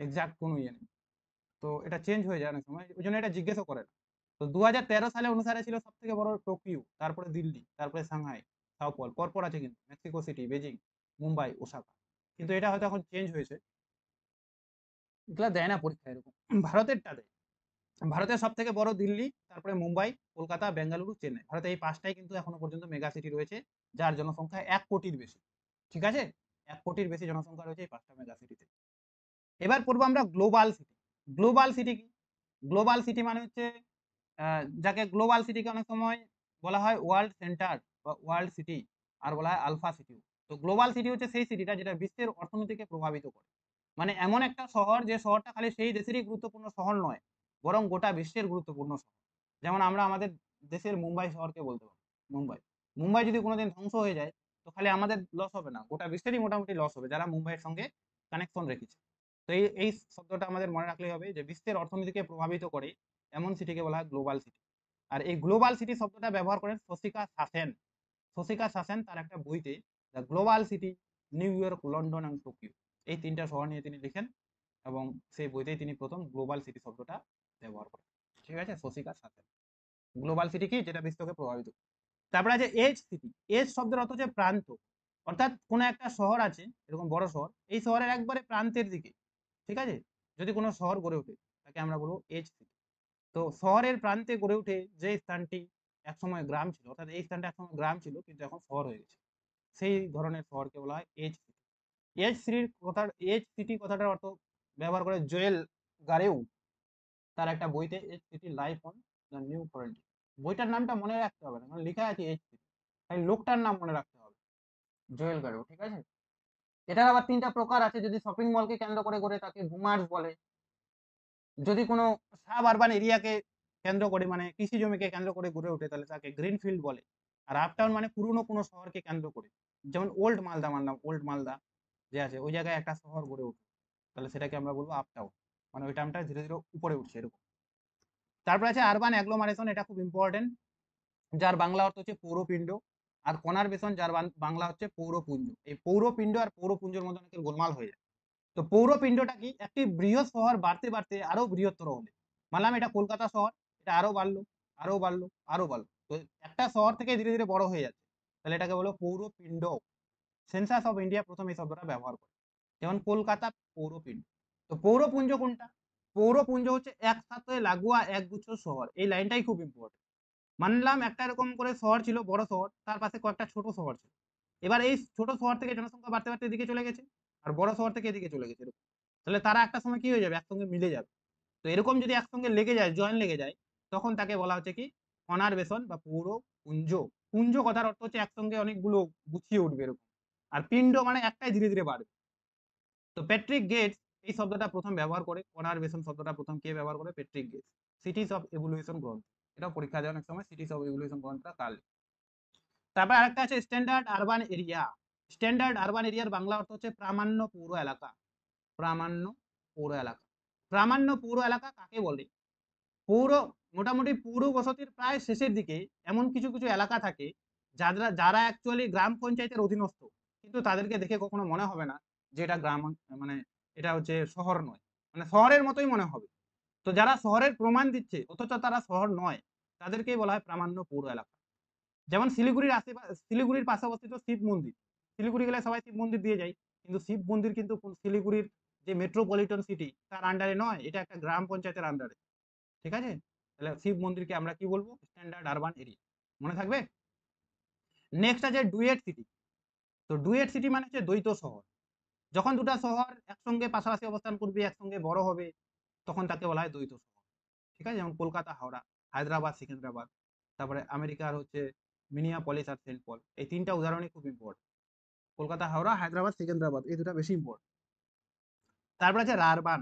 এক্সাক্ট কোনো ইয়ে নেই। তো এটা চেঞ্জ হয়ে যায় অনেক সময়, ওই জন্য এটা জিজ্ঞেসও করে না। তো 2013 সালে অনুসারে ছিল সব থেকে বড় টোকিও, তারপরে দিল্লি, তারপরে সাংহাই, সাও পল, পরপর আছে কিন্তু Mexico city, Beijing, Mumbai, Osaka. কিন্তু এটা হয়তো এখন চেঞ্জ হয়েছে, এগুলা দেয় না পরীক্ষা এরকম। ভারতেরটা দেয়। ভারতের সব থেকে বড় দিল্লি, তারপরে মুম্বাই, কলকাতা, বেঙ্গালুরু, চেন্নাই। ভারতে এই পাঁচটাই কিন্তু এখনো পর্যন্ত মেগা সিটি রয়েছে, যার জনসংখ্যা 1 কোটির বেশি। ঠিক আছে, 1 কোটির বেশি জনসংখ্যা রয়েছে এই পাঁচটা মেগা সিটিতে। এবার পড়বো আমরা গ্লোবাল সিটি। গ্লোবাল সিটি কি? গ্লোবাল সিটি মানে হচ্ছে যাকে গ্লোবাল সিটিকে অনেক সময় বলা হয় ওয়ার্ল্ড সেন্টার বা ওয়ার্ল্ড সিটি, আর বলা হয় আলফা সিটি। তো গ্লোবাল সিটি হচ্ছে সেই সিটিটা যেটা বিশ্বের অর্থনীতিকে প্রভাবিত করে। মানে এমন একটা শহর যে শহরটা খালি সেই দেশেরই গুরুত্বপূর্ণ শহর নয়, বরং গোটা বিশ্বের গুরুত্বপূর্ণ শহর। যেমন আমরা আমাদের দেশের মুম্বাই শহরকে বলতে পারি মুম্বাই। মুম্বাই যদি কোনোদিন ধ্বংস হয়ে যায়, তো খালি আমাদের লস হবে না, গোটা বিশ্বেরই মোটামুটি লস হবে যারা মুম্বাইয়ের সঙ্গে কানেকশন রেখেছে। তো এই শব্দটা আমাদের মনে রাখলেই হবে যে বিশ্বের অর্থনীতিকে প্রভাবিত করে এমন সিটিকে বলা হয় গ্লোবাল সিটি। আর এই গ্লোবাল সিটি শব্দটা ব্যবহার করেন শশিকা সাসেন। শশিকা সাসেন তার একটা বইতে the global city, new York, London এবং টোকিও, এই তিনটা শহর নিয়ে তিনি লিখেন, এবং সেই বইতেই তিনি প্রথম গ্লোবাল সিটি শব্দটা ব্যবহার করেন। ঠিক আছে, শশিকা সাসেন। গ্লোবাল সিটি কি? যেটা বিশ্বকে প্রভাবিত। তারপরে আছে এজ সিটি। এজ শব্দের অর্থ হচ্ছে প্রান্ত, অর্থাৎ কোনো একটা শহর আছে এরকম বড় শহর, এই শহরের একবারে প্রান্তের দিকে, ঠিক আছে, যদি কোনো শহর গড়ে ওঠে তাকে আমরা বলবো এজ সিটি। তো শহরের প্রান্তে গড়ে উঠে যে স্থানটি একসময় গ্রাম ছিল, অর্থাৎ এই স্থানটা একসময় গ্রাম ছিল কিন্তু এখন শহর হয়ে গেছে, সেই ধরনের শহরকে বলা হয় এজ সিটি। এজ সিটির কথা, এজ সিটি কথাটার অর্থ ব্যবহার করে জোয়েল গারেউ তার একটা বইতে, edge city life on the new frontier. বইটার নামটা মনে রাখতে হবে না, কারণ লেখা আছে এজ সিটি, তাই লোকটার নাম মনে রাখতে হবে, জোয়েল গারেউ। ঠিক আছে, এটার আবার তিনটা প্রকার আছে। যদি শপিং মলকে কেন্দ্র করে গড়ে তাকে বুমার্স বলে। যদি কোনো সাব আরবান এরিয়াকে কেন্দ্র করে, মানে কৃষি জমিকে কেন্দ্র করে গড়ে ওঠে, তাহলে তাকে গ্রিনফিল্ড বলে। আর আপটাউন মানে পুরনো কোনো শহরকে কেন্দ্র করে, যেমন ওল্ড মালদা, মানলাম ওল্ড মালদা যে আছে ওই জায়গায় একটা শহর গড়ে ওঠে, তাহলে সেটাকে আমরা বলবো আপটাউন, মানে ওই টার্মটা ধীরে ধীরে উপরে উঠছে এরকম। তারপরে আছে আরবান অ্যাগ্লোমারেশন, এটা খুব ইম্পর্টেন্ট, যার বাংলা অর্থ হচ্ছে পৌরপিণ্ড। আর কনারবেশন, যার বাংলা হচ্ছে পৌরপুঞ্জ। এই পৌরপিণ্ড আর পৌরপুঞ্জের মধ্যে অনেকের গোলমাল হয়ে যায়। তো পৌরপিণ্ডটা কি? একটি বৃহৎ শহর বাড়তে বাড়তে আরো বৃহত্তর হলে, মানলাম এটা কলকাতা শহর, এটা আরো বাড়লো, আরো বাড়লো, আরো বাড়লো, তো একটা শহর থেকে ধীরে ধীরে বড় হয়ে যাচ্ছে, তাহলে এটাকে বলো পৌরপিণ্ড। সেন্সাস অফ ইন্ডিয়া প্রথম এই শব্দটা ব্যবহার করে, যেমন কলকাতা পৌরপিণ্ড। তো পৌরপুঞ্জ কোনটা? পৌরপুঞ্জ হচ্ছে একসাথে লাগোয়া একগুচ্ছ শহর, এই লাইনটাই খুব ইম্পর্টেন্ট। মানলাম একটা এরকম করে শহর ছিল, বড় শহর, তার পাশে কয়েকটা ছোট শহর ছিল। এবার এই ছোট শহর থেকে জনসংখ্যা বাড়তে বাড়তে এদিকে চলে গেছে, আর বড় শহর থেকে এদিকে চলে গেছে এরকম। তাহলে তারা একটা সময় কি হয়ে যাবে? একসঙ্গে মিলে যাবে। তো এরকম যদি একসঙ্গে লেগে যায়, জয়েন লেগে যায়, তখন তাকে বলা হচ্ছে কি? কনারবেশন বা পৌর পুঞ্জ। পুঞ্জ কথার অর্থ হচ্ছে একসঙ্গে অনেকগুলো গুছিয়ে উঠবে এরকম। আর পিণ্ড মানে একটাই ধীরে ধীরে বাড়বে। তো প্যাট্রিক গেটস এই শব্দটা প্রথম ব্যবহার করে, কনারবেশন শব্দটা প্রথম কে ব্যবহার করে? Patrick Geddes, cities of evolution গ্রন্থ। এটা পরীক্ষা দেয় অনেক সময়, সিটিজ অফ এভলিউশন গ্রন্থটা কাল। তারপর আরেকটা আছে standard urban area. Standard urban এরিয়ার বাংলা অর্থ হচ্ছে প্রামাণ্য পৌর এলাকা। প্রামাণ্য পৌর এলাকা। প্রামাণ্য পৌর এলাকা কাকে বলে? পৌর, মোটামুটি পৌর বসতির প্রায় শেষের দিকে এমন কিছু কিছু এলাকা থাকে যারা যারা অ্যাকচুয়ালি গ্রাম পঞ্চায়েতের অধীনস্থ, কিন্তু তাদেরকে দেখে কখনো মনে হবে না যে এটা গ্রাম, মানে এটা হচ্ছে শহর নয়, মানে শহরের মতোই মনে হবে। তো যারা শহরের প্রমাণ দিচ্ছে অথচ তারা শহর নয়, তাদেরকেই বলা হয় প্রামাণ্য পৌর এলাকা। যেমন শিলিগুড়ির আশেপাশে, শিলিগুড়ির পাশে অবস্থিত শিব মন্দির, শিলিগুড়ি গেলে সবাই শিব মন্দির দিয়ে যায়, কিন্তু শিব মন্দির কিন্তু শিলিগুড়ির যে মেট্রোপলিটন সিটি তার আন্ডারে নয়, এটা একটা গ্রাম পঞ্চায়েতের আন্ডারে। ঠিক আছে, তাহলে শিব মন্দিরকে আমরা কি বলবো? Standard urban area. মনে থাকবে। নেক্সট আছে ডুয়েট সিটি। তো ডুয়েট সিটি মানে হচ্ছে দ্বৈত শহর। যখন দুটা শহর একসঙ্গে পাশাপাশি অবস্থান করবে, একসঙ্গে বড় হবে, তখন তাকে বলা হয় দ্বৈত শহর। ঠিক আছে, যেমন কলকাতা হাওড়া, হায়দ্রাবাদ সিকেন্দ্রাবাদ, তারপরে আমেরিকার হচ্ছে মিনিয়াপলিস আর সেন্ট পল, এই তিনটা উদাহরণই খুব ইম্পর্টেন্ট। কলকাতা হাওড়া, হায়দ্রাবাদ সিকেন্দ্রাবাদ, এই দুটা বেশি ইম্পর্টেন্ট। তারপর আছে রারবান।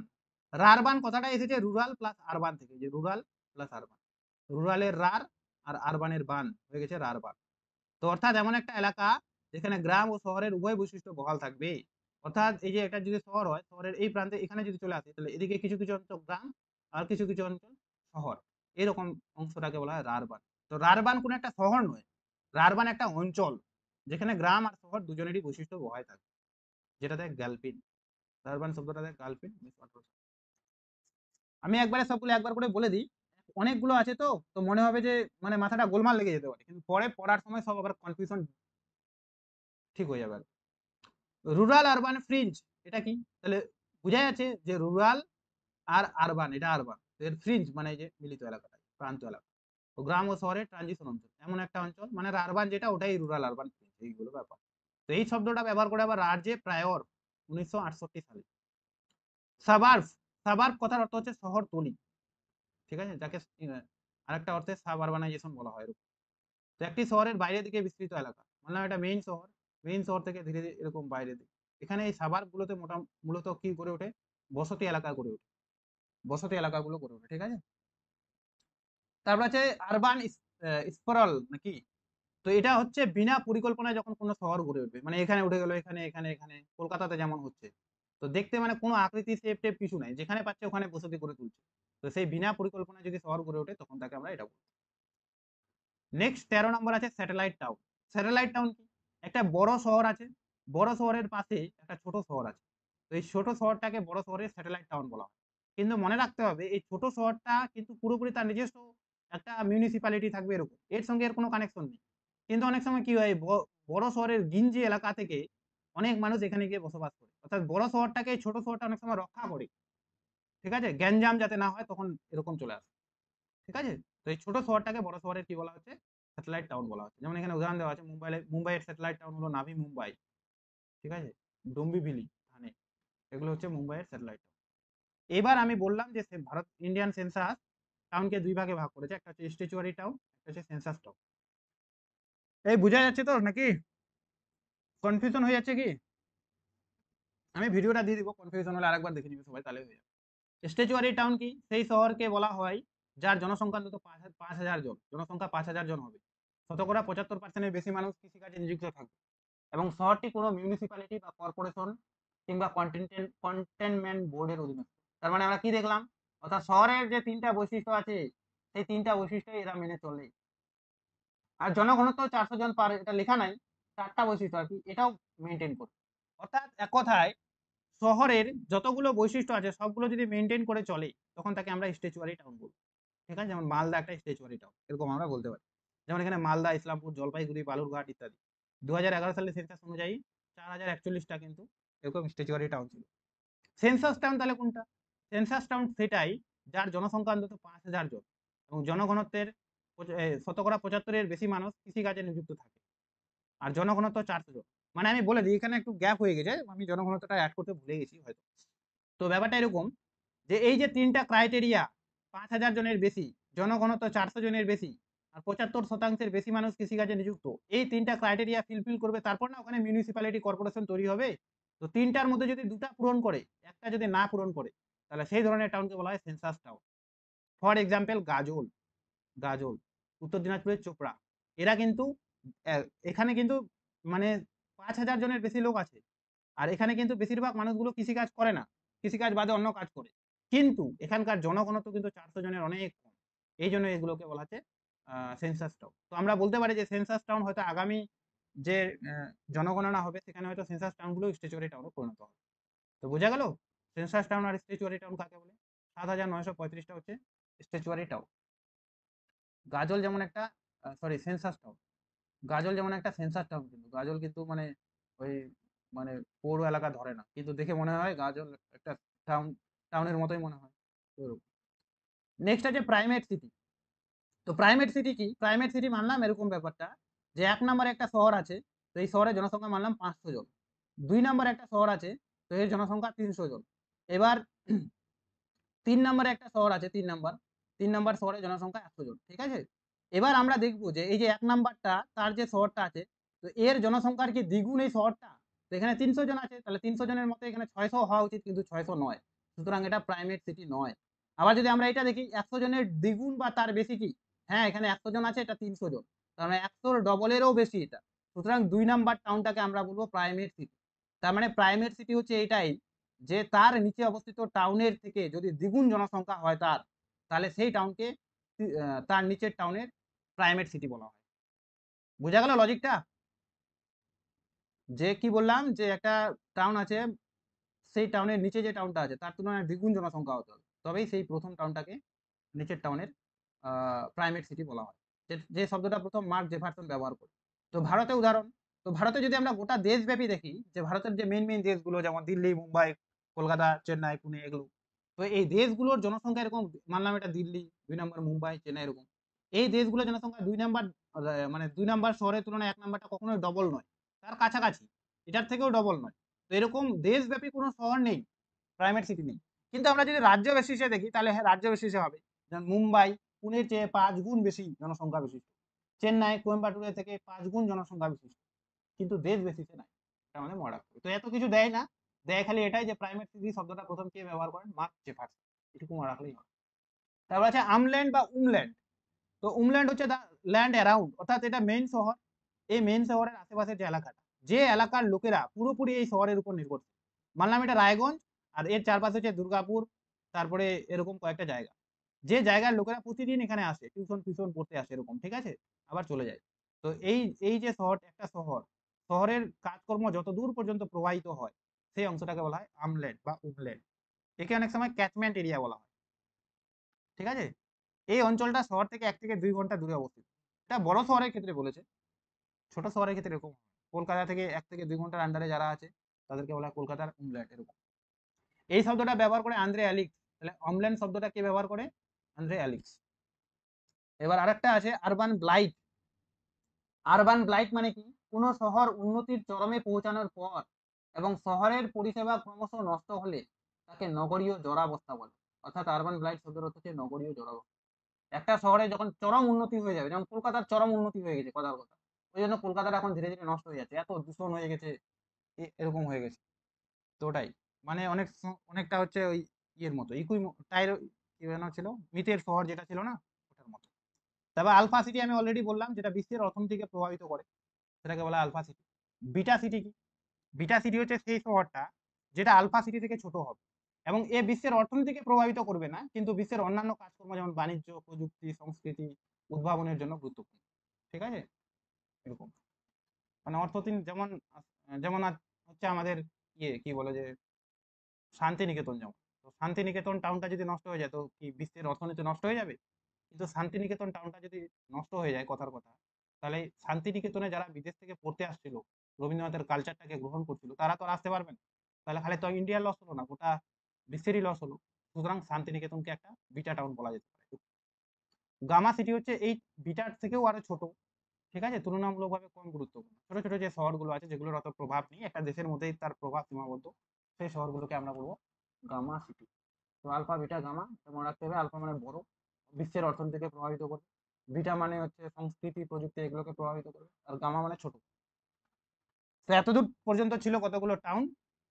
রারবান কথাটা এসেছে রুরাল প্লাস আরবান থেকে, যে রুরাল প্লাস আরবান, রুরালের রার আর আরবানের বান হয়ে গেছে রারবান। তো অর্থাৎ এমন একটা এলাকা যেখানে গ্রাম ও শহরের উভয় বৈশিষ্ট্য বহাল থাকবে। অর্থাৎ এই যে এটা যদি শহর হয়, শহরের এই প্রান্তে এখানে যদি চলে আসে, তাহলে এদিকে কিছু কিছু অঞ্চল গ্রাম আর কিছু কিছু অঞ্চল শহর, এরকম অংশটাকে বলা হয় রারবান। তো রারবান কোন একটা শহর নয়, রারবান একটা অঞ্চল যেখানে গ্রাম আর শহর দুজনেরই বৈশিষ্ট্য বহাল থাকে, যেটা দেয় গ্যালপিন। রারবান শব্দটা দেয় গালপিন। আমি একবারে সবগুলো একবার করে বলে দিই। অনেকগুলো আছে, তো তো মনে হবে যে মানে মাথাটা গোলমাল লেগে যেতে পারে, কিন্তু পরে পড়ার সময় সব আবার কনফিউশন ঠিক হয়ে যাবে। রুরাল আরবান ফ্রিঞ্জ এটা কি? তাহলে বোঝা যাচ্ছে যে রুরাল আর আরবান, এটা আরবান, এর ফ্রিঞ্জ মানে যে মিলিত এলাকাটা, প্রান্ত এলাকা। ও গ্রাম ও শহরের ট্রানজিশন অঞ্চল এমন একটা অঞ্চল, মানে আরবান যেটা ওটাই রুরাল আরবান ফ্রিঞ্জ, এইগুলো ব্যাপার। তো এই শব্দটা ব্যবহার করে আবার রাজ্যে প্রায়র 1968 সালে। সাবার্ব, সাবার্ব কথার অর্থ হচ্ছে শহরতলি, ঠিক আছে, যাকে আরেকটা অর্থে সাবারবানাইজেশন বলা হয়। তো একটি শহরের বাইরের দিকে বিস্তৃত এলাকা, মানলাম এটা মেইন শহর, মেইন শহর থেকে ধীরে ধীরে এরকম বাইরের দিকে, এখানে এই সাবার্ব গুলোতে মূলত কি করে ওঠে, বসতি এলাকা গড়ে ওঠে, বসতি এলাকাগুলো গড়ে ওঠে, ঠিক আছে। তারপর আছে আরবান স্পারাল নাকি, তো এটা হচ্ছে বিনা পরিকল্পনায় যখন কোনো শহর গড়ে উঠবে, মানে এখানে উঠে গেল, এখানে এখানে এখানে, কলকাতাতে যেমন হচ্ছে। তো দেখতে মানে কোনো আকৃতি শেপ টেপ কিছু নাই, যেখানে পাচ্ছে ওখানে বসতি করে তুলছে। তো সেই বিনা পরিকল্পনায় যদি শহর গড়ে ওঠে তখন তাকে আমরা এটা বলবো। নেক্সট 13 নম্বর আছে স্যাটেলাইট টাউন। স্যাটেলাইট টাউন কি? একটা বড় শহর আছে, বড় শহরের পাশে একটা ছোট শহর আছে, তো এই ছোট শহরটাকে বড় শহরের স্যাটেলাইট টাউন বলা হয়। কিন্তু মনে রাখতে হবে এই ছোট শহরটা কিন্তু পুরোপুরি তার নিজস্ব একটা মিউনিসিপ্যালিটি থাকবে এরকম, এর সঙ্গে এর কোনো কানেকশন নেই। কিন্তু অনেক সময় কি হয়, বড় শহরের গিঞ্জি এলাকা থেকে অনেক মানুষ এখানে গিয়ে বসবাস করে, অর্থাৎ বড় শহরটাকে ছোট শহরটা অনেক সময় রক্ষা করে, ঠিক আছে, গ্যাঞ্জাম যাতে না হয় তখন এরকম চলে আসে, ঠিক আছে। তো এই ছোট শহরটাকে বড় শহরের কি বলা হচ্ছে, স্যাটেলাইট টাউন বলা হচ্ছে। যেমন এখানে উদাহরণ দেওয়া আছে, মুম্বাইয়ের স্যাটেলাইট টাউন হলো নাভি মুম্বাই, ঠিক আছে, ডোম্বিভিলি, থানে, এগুলো হচ্ছে মুম্বাইয়ের স্যাটেলাইট টাউন। এবার আমি বললাম যে ভারত ইন্ডিয়ান সেন্সাস টাউনকে দুই ভাগে ভাগ করেছে, একটা হচ্ছে স্ট্যাচুয়ারি টাউন, একটা হচ্ছে সেন্সাস টাউন। এই বোঝা যাচ্ছে তো নাকি, কনফিউশন হয়ে যাচ্ছে কি? আমি ভিডিওটা দিয়ে দিব, কনফিউশন হলে আরেকবার দেখে নিবে সবাই, তাহলে হয়ে যাবে। স্ট্যাচুয়ারি টাউন কি? সেই শহরকে বলা হয় যার জনসংখ্যা অন্তত 5,000 জন, জনসংখ্যা 5,000 জন হবে, শতকরা 75%-এর বেশি মানুষ কৃষিকাজে নিযুক্ত থাকবে, এবং শহরটি কোনো মিউনিসিপ্যালিটি বা কর্পোরেশন কিংবা কন্টেনমেন্ট বোর্ডের অধীনে। তার মানে আমরা কি দেখলাম, অর্থাৎ শহরের যে তিনটা বৈশিষ্ট্য আছে সেই তিনটা বৈশিষ্ট্য এরা মেনে চলে। আর জনঘনত্ব 400 জন পার, এটা লেখা নাই, চারটা বৈশিষ্ট্য আর কি, এটাও মেনটেন করে। অর্থাৎ এক কথায় শহরের যতগুলো বৈশিষ্ট্য আছে সবগুলো যদি মেনটেন করে চলে তখন তাকে আমরা স্ট্যাচুয়ারি টাউন বলবো, ঠিক আছে। যেমন মালদা একটা স্ট্যাচুয়ারি টাউন, এরকম আমরা বলতে পারি। যেমন এখানে মালদা, ইসলামপুর, জলপাইগুড়ি, বালুরঘাট ইত্যাদি। 2011 সালের সেন্সাস অনুযায়ী 4,041টা কিন্তু এরকম স্ট্যাচুয়ারি টাউন ছিল। সেন্সাস টাউন তাহলে কোনটা? সেন্সাস টাউন সেটাই যার জনসংখ্যা অন্তত 5,000 জন এবং জনঘনত্বের শতকরা 75-এর বেশি মানুষ কৃষিকাজে নিযুক্ত থাকে, আর জনঘনত্ব 400 জন। মানে আমি বলে দিই, এখানে একটু গ্যাপ হয়ে গেছে, আমি জনঘনত্বটা অ্যাড করতে ভুলে গেছি হয়তো। তো ব্যাপারটা এরকম যে এই যে তিনটা ক্রাইটেরিয়া, 5,000 জনের বেশি, জনঘনত্ব 400 জনের বেশি, আর 75% বেশি মানুষ কৃষিকাজে নিযুক্ত, এই তিনটা ক্রাইটেরিয়া ফিলফিল করবে তারপর না ওখানে মিউনিসিপ্যালিটি কর্পোরেশন তৈরি হবে। তো তিনটার মধ্যে যদি দুটা পূরণ করে, একটা যদি না পূরণ করে, তাহলে সেই ধরনের টাউনকে বলা হয় সেন্সাস টাউন। ফর এক্সাম্পল গাজল, গাজল উত্তর দিনাজপুরের চোপড়া, এরা কিন্তু এখানে কিন্তু মানে 5,000 জনের বেশি লোক আছে, আর এখানে কিন্তু বেশিরভাগ মানুষগুলো কৃষিকাজ করে না, কৃষিকাজ বাদে অন্য কাজ করে, কিন্তু এখানকার জনঘনত্ব কিন্তু 400 জনের অনেক কম, এই জন্য এগুলোকে বলা হচ্ছে সেন্সাস টাউন। তো আমরা বলতে পারি যে সেন্সাস টাউন হয়তো আগামী যে জনগণনা হবে সেখানে হয়তো সেন্সাস টাউনগুলো স্ট্যাচুয়ারি টাউনে পরিণত হবে। তো বোঝা গেল সেন্সাস টাউন আর স্ট্যাচুয়ারি টাউন কাকে বলে। 7,935টা হচ্ছে স্ট্যাচুয়ারি টাউন। গাজল যেমন একটা, সরি সেন্সাস টাউন, গাজল যেমন একটা সেন্সাস টাউন, কিন্তু গাজল কিন্তু মানে ওই মানে পৌর এলাকা ধরে না, কিন্তু দেখে মনে হয় গাজল একটা টাউন, টাউনের মতোই মনে হয়। নেক্সট আছে প্রাইমেট সিটি। তো প্রাইমেট সিটি কি? প্রাইমেট সিটি মানলাম এরকম ব্যাপারটা যে এক নম্বরে একটা শহর আছে, তো এই শহরের জনসংখ্যা মানলাম 500 জন। 2 নম্বরে একটা শহর আছে, তো এর জনসংখ্যা 300 জন। এবার 3 নম্বরে একটা শহর আছে, 3 নম্বর শহরের জনসংখ্যা 100 জন, ঠিক আছে। এবার আমরা দেখবো যে এই যে 1 নাম্বারটা তার যে শহরটা আছে, তো এর জনসংখ্যার কি দ্বিগুণ এই শহরটা, তো এখানে 300 জন আছে, তাহলে 300 জনের মতো এখানে 600 হওয়া উচিত, কিন্তু 600 নয়, সুতরাং এটা প্রাইমেট সিটি নয়। আবার যদি আমরা এটা দেখি 100 জনের দ্বিগুণ বা তার বেশি কি, হ্যাঁ এখানে 100 জন আছে, এটা 300 জন, তার মানে 100-র ডবলেরও বেশি এটা, সুতরাং 2 নাম্বার টাউনটাকে আমরা বলবো প্রাইমেট সিটি। তার মানে প্রাইমেট সিটি হচ্ছে এটাই যে তার নিচে অবস্থিত টাউনের থেকে যদি দ্বিগুণ জনসংখ্যা হয় তার, তাহলে সেই টাউনকে তার নিচের টাউনের প্রাইমেট সিটি বলা হয়। বোঝা গেল লজিকটা? যে কি বললাম যে একটা টাউন আছে, সেই টাউনের নিচে যে টাউনটা আছে তার তুলনায় দ্বিগুণ জনসংখ্যা হতে হবে, তবেই সেই প্রথম টাউনটাকে নিচের টাউনের প্রাইমেট সিটি বলা হয়, যে শব্দটা প্রথম মার্ক জেফারসন ব্যবহার করে। তো ভারতে উদাহরণ, তো ভারতে যদি আমরা গোটা দেশব্যাপী দেখি, যে ভারতের যে মেইন দেশগুলো যেমন দিল্লি, মুম্বাই, কলকাতা, চেন্নাই, পুনে এগুলো, তো এই দেশগুলোর জনসংখ্যা এরকম, মানলাম এটা দিল্লি ২ নম্বর, মুম্বাই, চেন্নাই এরকম। এই দেশগুলোর জনসংখ্যা ২ নাম্বার, মানে ২ নাম্বার শহরের তুলনায় ১ নাম্বারটা কখনোই ডবল নয়। তার কাছাকাছি, এটার থেকেও ডবল নয়। তো এরকম দেশব্যাপী কোনো শহর নেই, প্রাইমেট সিটি নেই। কিন্তু আমরা যদি রাজ্য বেসিসে দেখি, তাহলে হ্যাঁ রাজ্য বেসিসে হবে। যেমন মুম্বাই পুনের চেয়ে ৫ গুণ বেশি জনসংখ্যা বিশিষ্ট, চেন্নাই কোয়েম্বাটুরের থেকে ৫ গুণ জনসংখ্যা বিশিষ্ট, কিন্তু দেশ বেসিসে নাই। এটা আমাদের মনে রাখতে হবে। তো এত কিছু দেয় না, দেয় খালি এটাই যে প্রাইমেট সিটি শব্দটা প্রথম কে ব্যবহার করেন, মার্ক জেফারসন। এটুকু মনে রাখলেই হবে। তারপর আছে আমল্যান্ড বা উমল্যান্ড। তো উমল্যান্ড হচ্ছে দ্য ল্যান্ড অ্যারাউন্ড, অর্থাৎ এটা মেইন শহর, এই মেইন শহরের আশেপাশের যে এলাকাটা, যে এলাকার লোকেরা পুরোপুরি এই শহরের উপর নির্ভরশীল। মানলাম এটা রায়গঞ্জ, আর এর চারপাশে হচ্ছে দুর্গাপুর, তারপরে এরকম কয়েকটা জায়গা, যে জায়গার লোকেরা প্রতিদিন এখানে আসে টিউশন ফিউশন পড়তে আসে এরকম, ঠিক আছে, আবার চলে যায়। তো এই এই যে শহর, একটা শহর, শহরের কাজকর্ম যত দূর পর্যন্ত প্রবাহিত হয়, সেই অংশটাকে বলা হয় আমল্যান্ড বা উপল্যান্ড। একে অনেক সময় ক্যাচমেন্ট এরিয়া বলা হয়, ঠিক আছে। এই অঞ্চলটা শহর থেকে ১ থেকে ২ ঘন্টা দূরে অবস্থিত। এটা বড় শহরের ক্ষেত্রে বলেছে, ছোট শহরের ক্ষেত্রে এরকম হয়। কলকাতা থেকে ১ থেকে ২ ঘন্টার আন্ডারে যারা আছে, তাদেরকে বলা হয় কলকাতার উমল্যান্ড এরকম। এই শব্দটা ব্যবহার করে আন্দ্রে অ্যালিক্স। তাহলে অমল্যান্ড শব্দটা কে ব্যবহার করে? আন্দ্রে অ্যালিক্স। এবার আরেকটা আছে আরবান ব্লাইট। আরবান ব্লাইট মানে কি? কোন শহর উন্নতির চরমে পৌঁছানোর পর এবং শহরের পরিষেবা ক্রমশ নষ্ট হলে তাকে নগরীয় জরাবস্থা বলে। অর্থাৎ আরবান ব্লাইট শব্দের অর্থ হচ্ছে নগরীয় জরাবস্থা। একটা শহরে যখন চরম উন্নতি হয়ে যাবে, যেমন কলকাতার চরম উন্নতি হয়ে গেছে কথার কথা, ওই জন্য কলকাতাটা এখন ধীরে ধীরে নষ্ট হয়ে যাচ্ছে, এত দূষণ হয়ে গেছে, এরকম হয়ে গেছে। তো ওটাই, মানে অনেকটা হচ্ছে ওই ইয়ের মতো, টাইর, কি যেন ছিল, মিতের শহর যেটা ছিল না, ওটার মতো। তবে আলফা সিটি আমি অলরেডি বললাম, যেটা বিশ্বের অর্থনীতিকে প্রভাবিত করে, সেটাকে বলা আলফা সিটি। বিটা সিটি কি? বিটা সিটি হচ্ছে সেই শহরটা যেটা আলফা সিটি থেকে ছোট হবে, এবং এ বিশ্বের অর্থনীতিকে প্রভাবিত করবে না, কিন্তু বিশ্বের অন্যান্য কাজকর্ম যেমন বাণিজ্য, প্রযুক্তি, সংস্কৃতি, উদ্ভাবনের জন্য গুরুত্বপূর্ণ, ঠিক আছে, এরকম। মানে অর্থনীতি যেমন, যেমন হচ্ছে আমাদের ইয়ে কি বলে যে শান্তিনিকেতন, যেমন, তো শান্তিনিকেতন টাউনটা যদি নষ্ট হয়ে যায়, তো কি বিশ্বের অর্থনীতি নষ্ট হয়ে যাবে? কিন্তু শান্তিনিকেতন টাউনটা যদি নষ্ট হয়ে যায় কথার কথা, তাহলে শান্তিনিকেতনে যারা বিদেশ থেকে পড়তে আসছিল, রবীন্দ্রনাথের কালচারটাকে গ্রহণ করছিল, তারা তো আর আসতে পারবে না। তাহলে খালি তো ইন্ডিয়ার লস হলো না, গোটা বিশ্বেরই লস হলো। সুতরাং শান্তিনিকেতনকে একটা বিটা টাউন বলা যেতে পারে। গামা সিটি হচ্ছে এই বিটার থেকেও আরো ছোট, ঠিক আছে, তুলনামূলকভাবে কম গুরুত্বপূর্ণ। ছোট ছোট যে শহরগুলো আছে, যেগুলোর অত প্রভাব নেই, একটা দেশের মধ্যেই তার প্রভাব সীমাবদ্ধ, সেই শহরগুলোকে আমরা বলবো গামা সিটি। তো আলফা বিটা গামা মনে রাখতে হবে। আলফা মানে বড়, বিশ্বের অর্থনীতিকে প্রভাবিত করবে। বিটা মানে হচ্ছে সংস্কৃতি, প্রযুক্তি, এগুলোকে প্রভাবিত করবে। আর গামা মানে ছোট। তো এতদূর পর্যন্ত ছিল কতগুলো টাউন।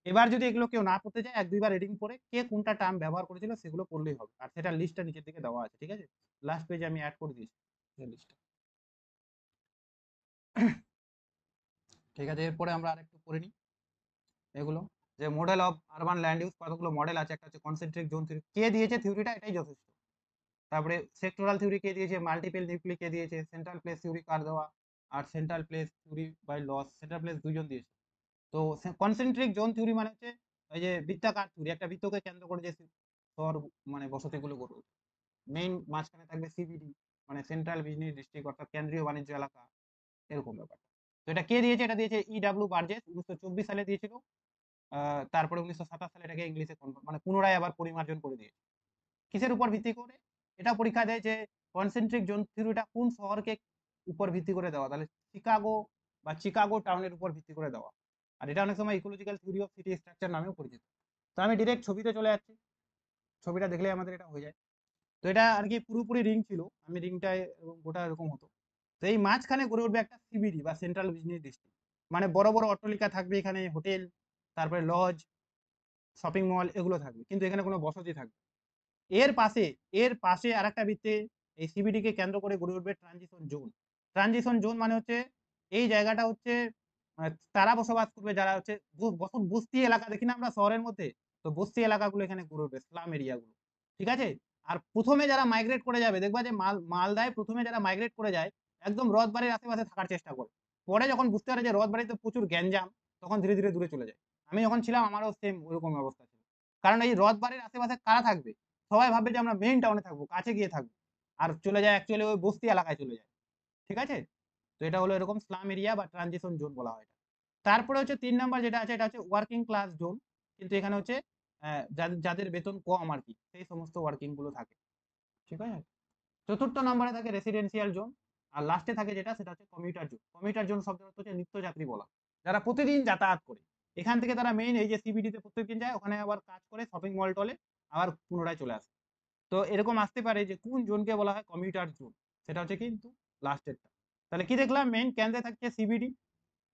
এবার যদি এগুলো কেউ না পড়তে চায়, ১-২ বার রিডিং পড়ে কে কোনটা টার্ম ব্যবহার করেছিল সেগুলো পড়লেই হবে, আর সেটা লিস্টটা নিচের দিকে দেওয়া আছে, ঠিক আছে, লাস্ট পেজে আমি অ্যাড করে দিয়েছি লিস্টটা। ঠিক আছে, এরপরে আমরা আরেকটু পড়ে নিই এগুলো, যে model of urban land use, কতগুলো মডেল আছে। একটা হচ্ছে কনসেন্ট্রিক জোন থিওরি, কে দিয়েছে থিওরিটা, এটাই যথেষ্ট। তারপরে সেক্টরাল থিওরি কে দিয়েছে, মাল্টিপল নিউক্লি কে দিয়েছে, সেন্ট্রাল প্লেস থিওরি কার দেওয়া, আর central place theory by Losch, central place দুইজন দিয়েছে। তো কনসেন্ট্রিক জোন থিওরি মানে হচ্ছে ওই যে বৃত্তাকার থিওরি, একটা বৃত্তকে কেন্দ্র করে যে শহর, মানে বসতিগুলো গড়ে, মেইন মাঝখানে থাকবে সিবিডি, মানে সেন্ট্রাল বিজনেস ডিস্ট্রিক্ট, অর্থাৎ কেন্দ্রীয় বাণিজ্য এলাকা, এরকম ব্যাপার। তো এটা কে দিয়েছে? এটা দিয়েছে ইডব্লিউ বার্জেস, 1924 সালে দিয়েছিল। তারপরে 1927 সালে এটাকে ইংলিশে মানে পুনরায় আবার পরিমার্জন করে দিয়েছে। কিসের উপর ভিত্তি করে? এটা পরীক্ষা দেয় যে কনসেন্ট্রিক জোন থিওরিটা কোন শহরকে উপর ভিত্তি করে দেওয়া, তাহলে শিকাগো বা চিকাগো টাউনের উপর ভিত্তি করে দেওয়া। আর এটা অনেক সময় ecological theory of city structure নামেও পরিচিত। তো আমি ডিরেক্ট ছবিতে চলে যাচ্ছি, ছবিটা দেখলে আমাদের এটা হয়ে যায়। তো এটা আর কি পুরোপুরি রিং ছিল, আমি রিংটায় গোটা এরকম হতো। তো এই মাঝখানে গড়ে উঠবে একটা সিবিডি বা সেন্ট্রাল বিজনেস ডিস্ট্রিক্ট, মানে বড় বড় অট্টালিকা থাকবে এখানে, হোটেল, তারপরে লজ, শপিং মল, এগুলো থাকবে, কিন্তু এখানে কোনো বসতি থাকবে। এর পাশে আরেকটা বৃত্তে এই সিবিডি কে কেন্দ্র করে গড়ে উঠবে ট্রানজিশন জোন। ট্রানজিশন জোন মানে হচ্ছে এই জায়গাটা হচ্ছে, তারা বসবাস করবে যারা হচ্ছে বস্তি এলাকা দেখি না আমরা শহরের মধ্যে, তো বস্তি এলাকাগুলো এখানে গড়ে উঠবে, স্লাম এরিয়াগুলো, ঠিক আছে। আর প্রথমে যারা মাইগ্রেট করে যাবে, দেখবা যে মালদায় প্রথমে যারা মাইগ্রেট করে যায়, একদম রথবাড়ির আশেপাশে থাকার চেষ্টা করে। পরে যখন বুঝতে পারে যে রথবাড়িতে প্রচুর গ্যাঞ্জাম, তখন ধীরে ধীরে দূরে চলে যায়। আমি যখন ছিলাম আমারও সেম ওইরকম অবস্থা ছিল। কারণ এই রথবাড়ির আশেপাশে কারা থাকবে? সবাই ভাববে যে আমরা মেইন টাউনে থাকবো, কাছে গিয়ে থাকবো। আর চলে যায় অ্যাকচুয়ালি ওই বস্তি এলাকায় চলে যায়, ঠিক আছে। তো এটা হলো এরকম স্লাম এরিয়া বা ট্রানজিশন জোন বলা হয়। তারপরে হচ্ছে 3 নাম্বার যেটা আছে, এটা হচ্ছে ওয়ার্কিং ক্লাস জোন। কিন্তু এখানে হচ্ছে যাদের বেতন কম আর কি, সেই সমস্ত ওয়ার্কিং গুলো থাকে, ঠিক আছে। চতুর্থ নম্বরে থাকে রেসিডেন্সিয়াল জোন। আর লাস্টে থাকে যেটা, সেটা হচ্ছে কমিউটার জোন। কমিউটার জোন শব্দের অর্থ হচ্ছে নিত্যযাত্রী বলা, যারা প্রতিদিন যাতায়াত করে। এখান থেকে তারা মেইন এই যে সিবিডি তে প্রত্যেকদিন যায়, ওখানে আবার কাজ করে শপিং মল টলে, আবার পুনরায় চলে আসে। তো এরকম আসতে পারে যে কোন জোনকে বলা হয় কমিউটার জোন, সেটা হচ্ছে কিন্তু লাস্টেরটা। তাহলে কি দেখলাম, মেইন কেন্দ্রে থাকছে সিবিডি,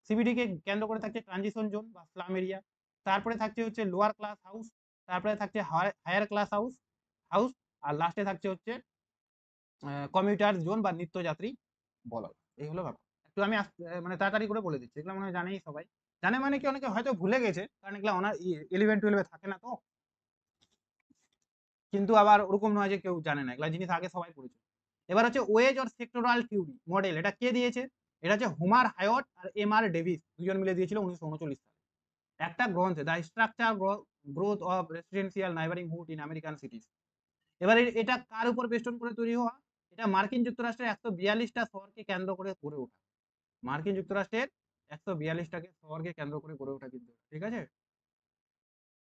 সিবিডি কে কেন্দ্র করে থাকছে ট্রানজিশন জোন বা স্লাম এরিয়া। তারপরে থাকছে হচ্ছে লোয়ার ক্লাস হাউস, তারপরে থাকছে হায়ার ক্লাস হাউস হাউস আর লাস্টে থাকছে হচ্ছে কমিউটার জোন বা নিত্যযাত্রী বলা। এই হলো ব্যাপার। একটু আমি মানে তাড়াতাড়ি করে বলে দিচ্ছি, এগুলো মনে হয় জানেই সবাই। জানে মানে কি, অনেকে হয়তো ভুলে গেছে, কারণ এগুলো অনার 11-12 থাকে না তো। কিন্তু আবার ওরকম নয় যে কেউ জানে না, এগুলা জিনিস আগে সবাই পড়েছে। এবার হচ্ছে wedge or sectoral theory model, এটা কে দিয়েছে? এটা হচ্ছে হোমার হায়ট আর এম.আর. ডেভিস, দুজন মিলে দিয়েছিল 1939 সালে একটা গ্রন্থে, the structure growth of residential neighbourhood in American cities. এবার এটা কার উপর বেস্টন করে তৈরি হওয়া? এটা মার্কিন যুক্তরাষ্ট্রের 142টা শহরকে কেন্দ্র করে গড়ে ওঠা। মার্কিন যুক্তরাষ্ট্রের 142টাকে শহরকে কেন্দ্র করে গড়ে ওঠা কিন্তু, ঠিক আছে,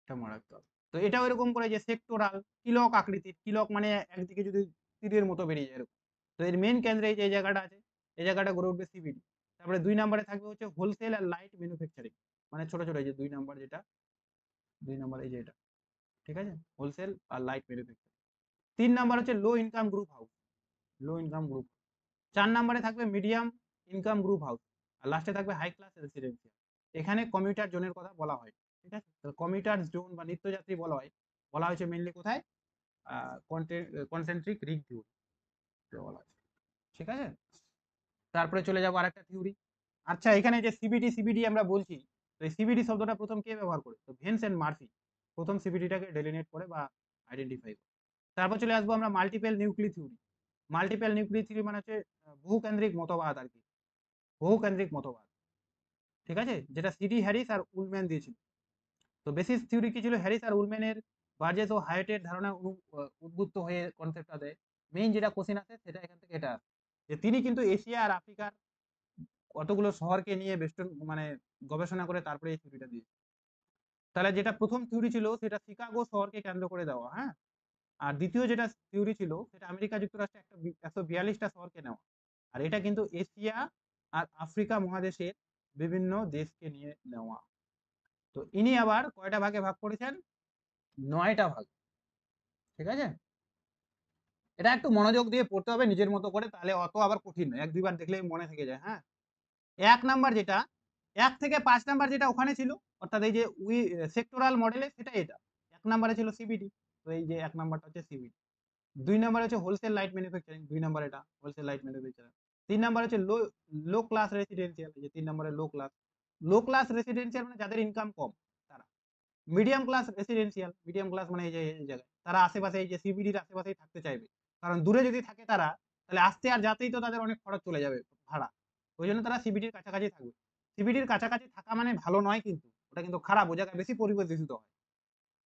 এটা মনে রাখতে হবে। তো এটা এরকম করে যে সেক্টরাল কিলক আকৃতির, কিলক মানে একদিকে যদি তীরের মতো বেরিয়ে যায় এরকম। তো এর মেন কেন্দ্রে এই যে জায়গাটা আছে, এই জায়গাটা গড়ে উঠবে সিবিডি। তারপরে 2 নম্বরে থাকবে হচ্ছে হোলসেল আর লাইট ম্যানুফ্যাকচারিং, মানে ছোট ছোট এই যে 2 নম্বর যেটা, 2 নম্বর এই যে এটা, ঠিক আছে, হোলসেল আর লাইট ম্যানুফ্যাকচারিং। 3 নাম্বার হচ্ছে low income group house, low income group. 4 নম্বরে থাকবে মিডিয়াম ইনকাম গ্রুপ হাউস। আর লাস্টে থাকবে হাই ক্লাস রেসিডেন্সিয়াল। এখানে কমিউটার জোনের কথা বলা হয়, ঠিক আছে। তো কমিউটার জোন বা নিত্যযাত্রী বলা হয়, বলা হয়েছে মেইনলি কোথায়, কনসেন্ট্রিক রিং থিওরি বলা হয়েছে, ঠিক আছে। তারপরে চলে যাবো আরেকটা থিওরি। আচ্ছা, এখানে যে সিবিডি সিবিডি আমরা বলছি, তো এই সিবিডি শব্দটা প্রথম কে ব্যবহার করে? তো ভিনসেন্ট মার্ফি প্রথম সিবিডিটাকে ডেলিনেট করে বা আইডেন্টিফাই করে। তারপর চলে আসবো আমরা multiple nucleic theory. Multiple nucleic theory মানে হচ্ছে বহুকেন্দ্রিক মতবাদ আর কি, বহুকেন্দ্রিক মতবাদ, ঠিক আছে, যেটা সিডি হ্যারিস আর উলম্যান দিয়েছিল। তো বেসিস থিওরি কি ছিল? হ্যারিস আর উলম্যানের বার্জেস ও হায়াটের ধারণা উদ্বুদ্ধ হয়ে কনসেপ্টটা দেয়। মেইন যেটা কোশ্চেন আছে সেটা এখান থেকে এটা, যে তিনি কিন্তু এশিয়া আর আফ্রিকার কতগুলো শহরকে নিয়ে বেস্টন মানে গবেষণা করে তারপরে এই থিওরিটা দিয়েছে। তাহলে যেটা প্রথম থিওরি ছিল সেটা শিকাগো শহরকে কেন্দ্র করে দেওয়া, হ্যাঁ। আর দ্বিতীয় যেটা থিওরি ছিল সেটা আমেরিকা যুক্তরাষ্ট্রে 142টা শহরকে নেওয়া। আর এটা কিন্তু এশিয়া আর আফ্রিকা মহাদেশের বিভিন্ন দেশকে নিয়ে নেওয়া। তো ইনি আবার কয়টা ভাগে ভাগ করেছেন? 9টা ভাগ, ঠিক আছে। এটা একটু মনোযোগ দিয়ে পড়তে হবে নিজের মতো করে, তাহলে অত আবার কঠিন নয়, 1-2 বার দেখলেই মনে থেকে যায়, হ্যাঁ। 1 নাম্বার যেটা, 1 থেকে 5 নাম্বার যেটা ওখানে ছিল, অর্থাৎ এই যে সেক্টরাল মডেলে, সেটা এটা 1 নাম্বারে ছিল সিবিডি। তো এই যে 1 নাম্বারটা হচ্ছে সিবিডি। 2 নাম্বার হচ্ছে হোলসেল লাইট ম্যানুফ্যাকচারিং, 2 নাম্বার এটা হোলসেল লাইট ম্যানুফ্যাকচারিং। 3 নাম্বার হচ্ছে লো লো ক্লাস রেসিডেন্সিয়াল, এই যে 3 নম্বরে low class. Low class residential মানে যাদের ইনকাম কম তারা। Medium class residential, medium class মানে এই যে এই জায়গায় তারা আশেপাশে, এই যে সিবিডির আশেপাশেই থাকতে চাইবে, কারণ দূরে যদি থাকে তারা, তাহলে আসতে আর যাতেই তো তাদের অনেক খরচ চলে যাবে ভাড়া, ওই জন্য তারা সিবিডির কাছাকাছি থাকবে। সিবিডির কাছাকাছি থাকা মানে ভালো নয় কিন্তু, ওটা কিন্তু খারাপ, ওই জায়গায় বেশি পরিবেশ দূষিত হয়।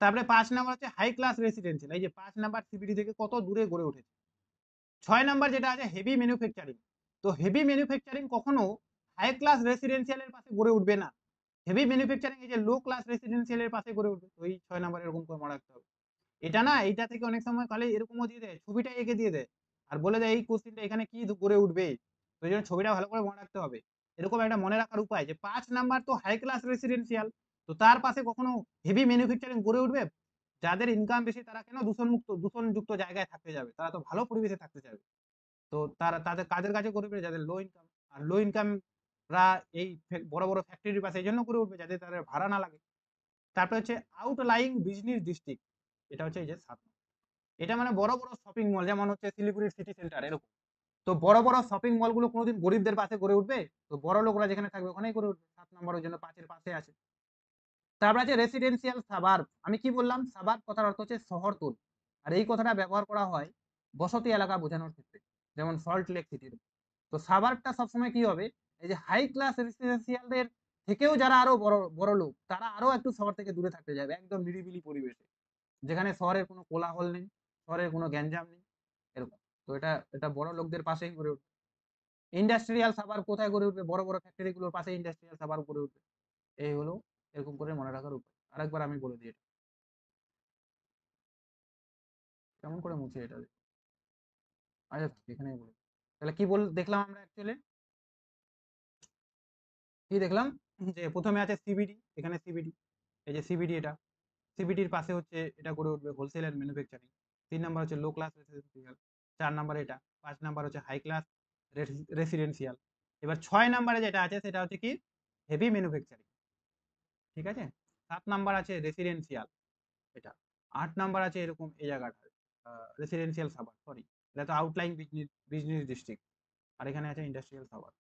তারপরে 5 নাম্বার হচ্ছে হাই ক্লাস রেসিডেন্সিয়াল, এই যে 5 নাম্বার সিবিডি থেকে কত দূরে গড়ে উঠেছে। 6 নাম্বার যেটা আছে হেভি ম্যানুফ্যাকচারিং। তো হেভি ম্যানুফ্যাকচারিং কখনো হাই ক্লাস রেসিডেন্সিয়ালের পাশে গড়ে উঠবে না। হেভি ম্যানুফ্যাকচারিং এই যে লো ক্লাস রেসিডেন্সিয়ালের পাশে গড়ে উঠবে, ওই 6 নাম্বার এরকম করে মনে রাখতে হবে। এটা না, এইটা থেকে অনেক সময় খালি এরকমও দিয়ে দেয়, ছবিটা এঁকে দিয়ে দেয় আর বলে দেয় এই কোশ্চেনটা এখানে কি গড়ে উঠবে। তো এই জন্য ছবিটা ভালো করে মনে রাখতে হবে। এরকম একটা মনে রাখার উপায় যে 5 নাম্বার তো হাই ক্লাস রেসিডেন্সিয়াল, তো তার পাশে কখনো হেভি ম্যানুফ্যাকচারিং গড়ে উঠবে? যাদের ইনকাম বেশি তারা কেন দূষণযুক্ত জায়গায় থাকতে যাবে, তারা তো ভালো পরিবেশে থাকতে চাইবে। তো তারা তাদের কাজের কাছে করে উঠবে যাদের লো ইনকাম। আর লো ইনকাম রা এই বড় বড় ফ্যাক্টরির পাশে এই জন্য করে উঠবে যাতে তাদের ভাড়া না লাগে। তারপরে হচ্ছে আউটলাইং বিজনেস ডিস্ট্রিক্ট, এটা হচ্ছে এই যে 7। এটা মানে বড় বড় শপিং মল, যেমন হচ্ছে শিলিগুড়ির সিটি সেন্টার এরকম। তো বড় বড় শপিং মল গুলো কোনোদিন গরিবদের পাশে গড়ে উঠবে? তো বড় লোকরা যেখানে থাকবে ওখানেই গড়ে উঠবে। 7 নম্বর ওই জন্য 5-এর পাশে আছে। তারপর আছে রেসিডেন্সিয়াল সাবার্ব। আমি কি বললাম? সাবার্ব কথার অর্থ হচ্ছে শহরতল। আর এই কথাটা ব্যবহার করা হয় বসতি এলাকা বোঝানোর ক্ষেত্রে, যেমন সল্ট লেক সিটির। তো সাবার্বটা সবসময় কি হবে, এই যে হাই ক্লাস রেসিডেন্সিয়ালদের থেকেও যারা আরো বড় বড় লোক, তারা আরো একটু শহর থেকে দূরে থাকতে যাবে, একদম নিরিবিলি পরিবেশে, যেখানে শহরের কোনো কোলাহল নেই, শহরের কোনো গ্যাঞ্জাম নেই, এরকম। তো এটা এটা বড় লোকদের পাশেই গড়ে উঠবে। ইন্ডাস্ট্রিয়াল সাবার্ব কোথায় গড়ে উঠবে? বড় বড় ফ্যাক্টরি গুলোর পাশে ইন্ডাস্ট্রিয়াল সাবার্ব গড়ে উঠবে। এই হলো এরকম করে মনে রাখার উপায়। আরেকবার আমি বলে দিই এটা কেমন করে মুছে এটা। আচ্ছা এখানেই বলি। তাহলে কি দেখলাম আমরা অ্যাকচুয়ালি কি দেখলাম যে প্রথমে আছে সিবিডি, এখানে সিবিডি, এই যে সিবিডি এটা সিবিডির পাশে হচ্ছে এটা গড়ে উঠবে হোলসেল এন্ড ম্যানুফ্যাকচারিং। 3 নাম্বার হচ্ছে লো ক্লাস রেসিডেন্সিয়াল, 4 নাম্বার এটা, 5 নাম্বার হচ্ছে হাই ক্লাস রেসিডেন্সিয়াল। এবার 6 নাম্বারে যেটা আছে সেটা হচ্ছে কি হেভি ম্যানুফ্যাকচারিং, ঠিক আছে। 7 নাম্বার আছে রেসিডেন্সিয়াল এটা, 8 নাম্বার আছে এরকম এই জায়গাটা রেসিডেন্সিয়াল সাবার, সরি এটা তো আউটলাইন বিজনেস বিজনেস ডিস্ট্রিক্ট, আর এখানে আছে ইন্ডাস্ট্রিয়াল সাবার।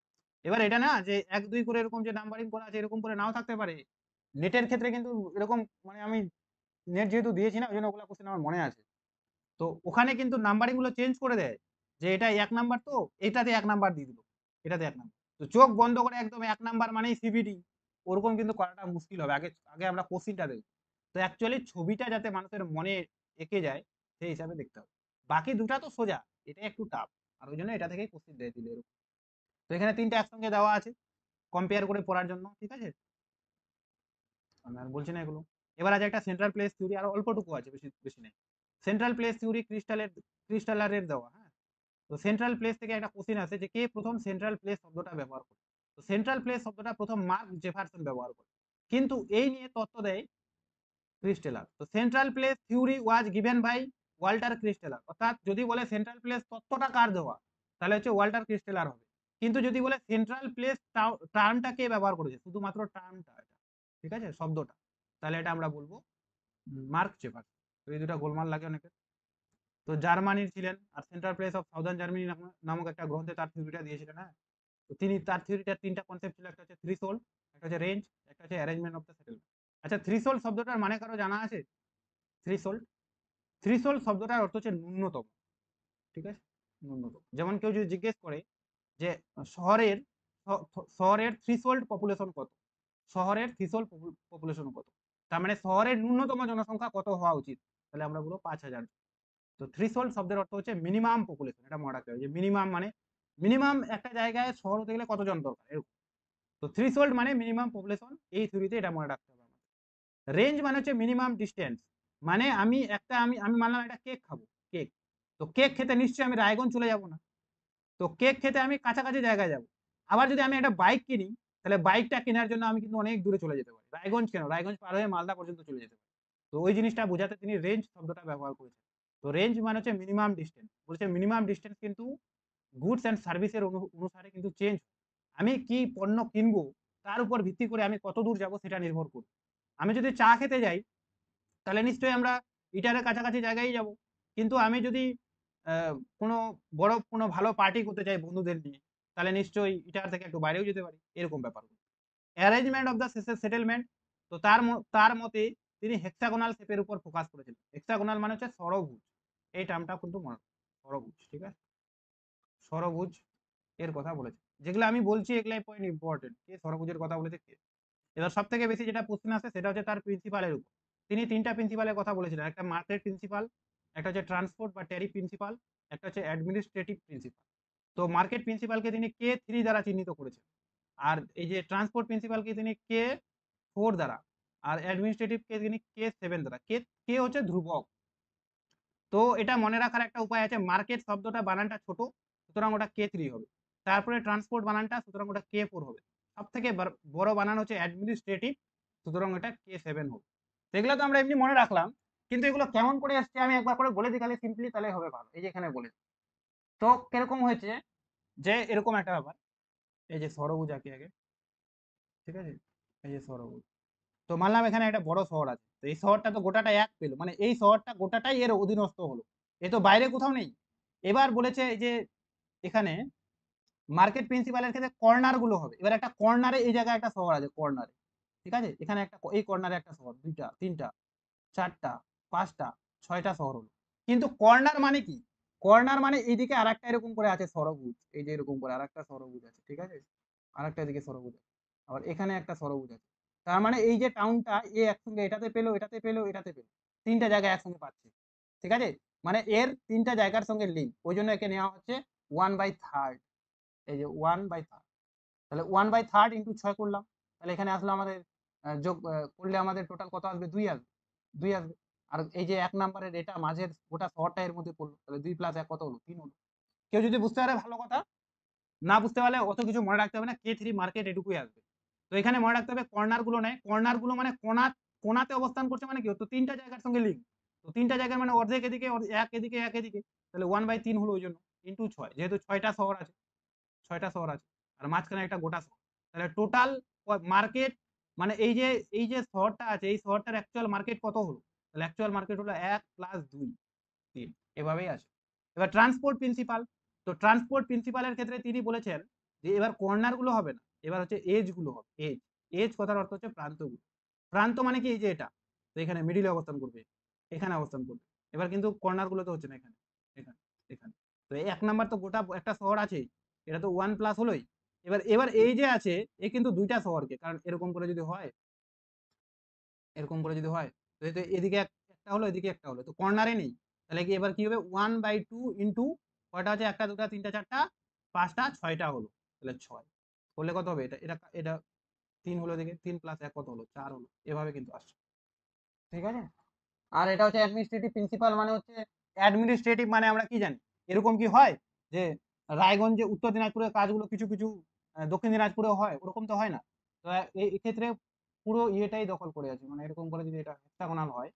এবার এটা না যে 1 2 করে এরকম যে নাম্বারিং করা আছে এরকম করে নাও থাকতে পারে। নেটের ক্ষেত্রে কিন্তু এরকম মানে আমি নেট যেহেতু দিয়েছি না ওই জন্য ওগুলো কোশ্চেন আমার মনে আছে। তো ওখানে কিন্তু নাম্বারিং গুলো চেঞ্জ করে দেয় যে এটা 1 নাম্বার, তো এটাতে 1 নাম্বার দিয়ে দিল, এটাতে 1 নাম্বার। তো চোখ বন্ধ করে একদম 1 নাম্বার মানেই সিবিডি, ওরকম কিন্তু করাটা মুশকিল হবে। আগে আগে আমরা কোশ্চেনটা দেখব। তো অ্যাকচুয়ালি ছবিটা যাতে মানুষের মনে এঁকে যায় সেই হিসাবে দেখতে হবে। বাকি দুটা তো সোজা, এটা একটু টাফ, আর ওই জন্য এটা থেকেই কোশ্চেন দিয়ে দিল এরকম। তো এখানে 3টা একসঙ্গে দেওয়া আছে কম্পেয়ার করে পড়ার জন্য, ঠিক আছে। আমি আর বলছি না এগুলো। এবার আছে একটা সেন্ট্রাল প্লেস থিওরি, আর অল্পটুকু আছে, বেশি বেশি নেই। সেন্ট্রাল প্লেস থিওরি ক্রিস্টালারের দেওয়া, হ্যাঁ। তো সেন্ট্রাল প্লেস থেকে একটা কোশ্চেন আছে যে কে প্রথম সেন্ট্রাল প্লেস শব্দটা ব্যবহার করে। তো সেন্ট্রাল প্লেস শব্দটা প্রথম মার্ক জেফারসন ব্যবহার করে, কিন্তু এই নিয়ে তত্ত্ব দেয় ক্রিস্টেলার। তো central place theory was given by Walter Christaller, অর্থাৎ যদি বলে সেন্ট্রাল প্লেস তত্ত্বটা কার দেওয়া তাহলে হচ্ছে ওয়াল্টার ক্রিস্টেলার হবে। কিন্তু যদি বলে সেন্ট্রাল প্লেস টার্মটা কে ব্যবহার করেছে, শুধুমাত্র টার্মটা এটা, ঠিক আছে, শব্দটা, তাহলে এটা আমরা বলবো মার্ক জেফারসন। তো এই দুটা গোলমাল লাগে অনেকের। তো জার্মানির ছিলেন, আর central place of southern Germany নামক একটা গ্রন্থে তার থিওরিটা দিয়েছিলেন, হ্যাঁ। তো তিনি তার থিওরিটার 3টা কনসেপ্ট ছিল, একটা হচ্ছে থ্রিশোল্ড, একটা হচ্ছে রেঞ্জ, একটা হচ্ছে অ্যারেঞ্জমেন্ট অফ দ্য সেটেলমেন্ট। আচ্ছা থ্রিশোল্ড শব্দটার মানে কারো জানা আছে? থ্রিশোল্ড থ্রিশোল্ড শব্দটার অর্থ হচ্ছে ন্যূনতম, ঠিক আছে, ন্যূনতম। যেমন কেউ যদি জিজ্ঞেস করে যে শহরের শহরের থ্রিশোল্ড পপুলেশন কত, শহরের থ্রিশোল্ড পপুলেশন কত, তার মানে শহরের ন্যূনতম জনসংখ্যা কত হওয়া উচিত, তাহলে আমরা বলবো 5000। তো থ্রিশোল্ড শব্দের অর্থ হচ্ছে মিনিমাম পপুলেশন, এটা মনে রাখতে হবে যে মিনিমাম মানে মিনিমাম একটা জায়গায় শহর হতে গেলে কতজন দরকার এরকম। তো থ্রিশোল্ড মানে মিনিমাম পপুলেশন, এই থিওরিতে এটা মনে রাখতে হবে আমাদের। রেঞ্জ মানে হচ্ছে মিনিমাম ডিস্টেন্স, মানে আমি একটা আমি আমি মানলাম একটা কেক খাবো, কেক, তো কেক খেতে নিশ্চয়ই আমি রায়গঞ্জ চলে যাব না, তো কেক খেতে আমি কাছাকাছি জায়গায় যাব। আবার যদি আমি একটা বাইক কিনি তাহলে বাইকটা কেনার জন্য আমি কিন্তু অনেক দূরে চলে যেতে পারি, রায়গঞ্জ কেন, রায়গঞ্জ পার হয়ে মালদা পর্যন্ত চলে যেতে পারি। তো ওই জিনিসটা বোঝাতে তিনি রেঞ্জ শব্দটা ব্যবহার করেছেন। তো রেঞ্জ মানে হচ্ছে মিনিমাম ডিস্টেন্স, বলছে মিনিমাম ডিস্টেন্স কিন্তু গুডস অ্যান্ড সার্ভিসের অনুসারে কিন্তু চেঞ্জ। আমি কি পণ্য কিনবো তার উপর ভিত্তি করে আমি কত দূর যাব সেটা নির্ভর করবে। আমি যদি চা খেতে যাই তাহলে নিশ্চয়ই আমরা ইটারের কাছাকাছি জায়গায় যাব, কিন্তু আমি যদি কোনো বড় কোনো ভালো পার্টি করতে চাই বন্ধুদের নিয়ে তাহলে নিশ্চয়ই ইটার থেকে একটু বাইরেও যেতে পারি, এরকম ব্যাপার। অ্যারেঞ্জমেন্ট অফ দ্য সেটেলমেন্ট, তো তার মতে তিনি হেক্সাগোনাল শেপের উপর ফোকাস করেছিলেন। হেক্সাগোনাল মানে হচ্ছে ষড়ভুজ, এই টার্মটা কিন্তু মনে, ষড়ভুজ, ঠিক আছে, ষড়ভুজ এর কথা বলেছে। যেগুলো আমি বলছি এগুলাই পয়েন্ট ইম্পর্টেন্ট, কে ষড়ভুজের কথা বলেছে কে। এবার সব থেকে বেশি যেটা প্রশ্ন আসে সেটা হচ্ছে তার প্রিন্সিপালের উপর। তিনি 3টা প্রিন্সিপালের কথা বলেছিলেন, একটা মার্কেট প্রিন্সিপাল, একটা হচ্ছে ট্রান্সপোর্ট বা ট্যারিফ প্রিন্সিপাল, একটা হচ্ছে অ্যাডমিনিস্ট্রেটিভ প্রিন্সিপাল। তো মার্কেট প্রিন্সিপালকে তিনি K3 দ্বারা চিহ্নিত করেছেন, আর এই যে ট্রান্সপোর্ট প্রিন্সিপালকে তিনি K4 দ্বারা, আর অ্যাডমিনিস্ট্রেটিভকে তিনি K7 দ্বারা। কে হচ্ছে ধ্রুবক। তো এটা মনে রাখার একটা উপায় আছে, মার্কেট শব্দটা বানানটা ছোট সুতরাং ওটা K3 হবে, তারপরে ট্রান্সপোর্ট বানানটা সুতরাং ওটা K4 হবে, সব থেকে বড় বানান হচ্ছে অ্যাডমিনিস্ট্রেটিভ সুতরাং এটা K7 হবে। এগুলো তো আমরা এমনি মনে রাখলাম, কিন্তু এগুলো কেমন করে আসছে আমি একবার করে বলে দিই তাহলে সিম্পলি, তাহলে হবে ভালো। এই যে এখানে বলে, তো কিরকম হয়েছে যে এরকম একটা ব্যাপার, এই যে ষড়ভুজ আঁকি আগে, ঠিক আছে, এই যে ষড়ভুজ। তো মানলাম এখানে একটা বড় শহর আছে, তো এই শহরটা তো গোটাটা এক পেলো, মানে এই শহরটা গোটাটাই এর অধীনস্থ হলো, এ তো বাইরে কোথাও নেই। এবার বলেছে এই যে এখানে মার্কেট প্রিন্সিপালের ক্ষেত্রে কর্নার গুলো হবে। এবার একটা কর্নারে এই জায়গায় একটা শহর আছে কর্নারে, ঠিক আছে, এখানে একটা এই কর্নারে একটা শহর, 2টা 3টা 4টা 5টা 6টা শহর হলো। কিন্তু কর্নার মানে কি, কর্নার মানে এইদিকে আরেকটা এরকম করে আছে ষড়ভুজ, এই যে এরকম করে আরেকটা ষড়ভুজ আছে, ঠিক আছে, আরেকটা এদিকে ষড়ভুজ আছে, আবার এখানে একটা ষড়ভুজ আছে। তার মানে এই যে টাউনটা এ একসঙ্গে এটাতে পেলো এটাতে পেলো এটাতে পেলো, 3টা জায়গায় একসঙ্গে পাচ্ছে, ঠিক আছে। মানে এর তিনটা জায়গার সঙ্গে লিঙ্ক, ওই জন্য একে নেওয়া হচ্ছে 1/3। এই যে 1/3, তাহলে 1/3 ইন্টু 6 করলাম, তাহলে এখানে আসলো আমাদের যোগ করলে আমাদের টোটাল কত আসবে, 2 আসবে, 2 আসবে। আর এই যে 1 নাম্বারের এটা মাঝের গোটা শহরটা এর মধ্যে পড়লো, তাহলে 2 + 1 কত হলো, 3 হলো। কেউ যদি বুঝতে পারে ভালো কথা, না বুঝতে পারলে অত কিছু মনে রাখতে হবে না, K3 মার্কেট এটুকুই আসবে। তো এখানে মনে রাখতে হবে কর্নার গুলো নেয়, কর্নার গুলো মানে কোনাতে অবস্থান করছে মানে কি, তো তিনটা জায়গার সঙ্গে লিঙ্ক, তো তিনটা জায়গার মানে অর্ধেক এদিকে, এক এদিকে, এক এদিকে, তাহলে 1/3 হলো ওই জন্য, ইন্টু 6, যেহেতু 6টা শহর আছে, 6টা শহর আছে, আর মাঝখানে একটা গোটা শহর, তাহলে টোটাল মার্কেট মানে এই যে শহরটা আছে, এই শহরটার অ্যাকচুয়াল মার্কেট কত হলো, তাহলে অ্যাকচুয়াল মার্কেট হলো 1 + 2 3, এভাবেই আছে। এবার ট্রান্সপোর্ট প্রিন্সিপাল, তো ট্রান্সপোর্ট প্রিন্সিপালের ক্ষেত্রে তিনি বলেছেন যে এবার কর্নার গুলো হবে না, এবার হচ্ছে এজ গুলো হবে, এজ, এজ কথার অর্থ হচ্ছে প্রান্তগুলো, প্রান্ত মানে কি, এই যে এটা, তো এখানে মিডিলে অবস্থান করবে, এখানে অবস্থান করবে। এবার কিন্তু কর্নার গুলো তো হচ্ছে না, এখানে, এখানে, এখানে, তো 1 নাম্বার তো গোটা একটা শহর আছেই, এটা তো 1+ হলোই। এবার এবার এই যে আছে, এ কিন্তু দুইটা শহরকে, কারণ এরকম করে যদি হয়, এরকম করে যদি হয়, তো এদিকে একটা হলো, এদিকে একটা হলো, তো কর্নারে নেই, তাহলে কি এবার কি হবে, 1/2 ইন্টু কয়টা আছে, একটা, দুটা, তিনটা, চারটা, পাঁচটা, 6টা হলো, তাহলে 6 করলে কত হবে, এটা এটা এটা 3 হলো, এদিকে 3 + 1 কত হলো, 4 হলো, এভাবে কিন্তু আসছে, ঠিক আছে। আর এটা হচ্ছে অ্যাডমিনিস্ট্রেটিভ প্রিন্সিপাল, মানে হচ্ছে অ্যাডমিনিস্ট্রেটিভ মানে আমরা কি জানি, এরকম কি হয় যে রায়গঞ্জে উত্তর দিনাজপুরের কাজগুলো কিছু কিছু দক্ষিণ দিনাজপুরেও হয়, ওরকম তো হয় না। তো এক্ষেত্রে পুরো ইয়েটাই দখল করে আছে, মানে এরকম করে যদি এটা হেক্সাগোনাল হয়,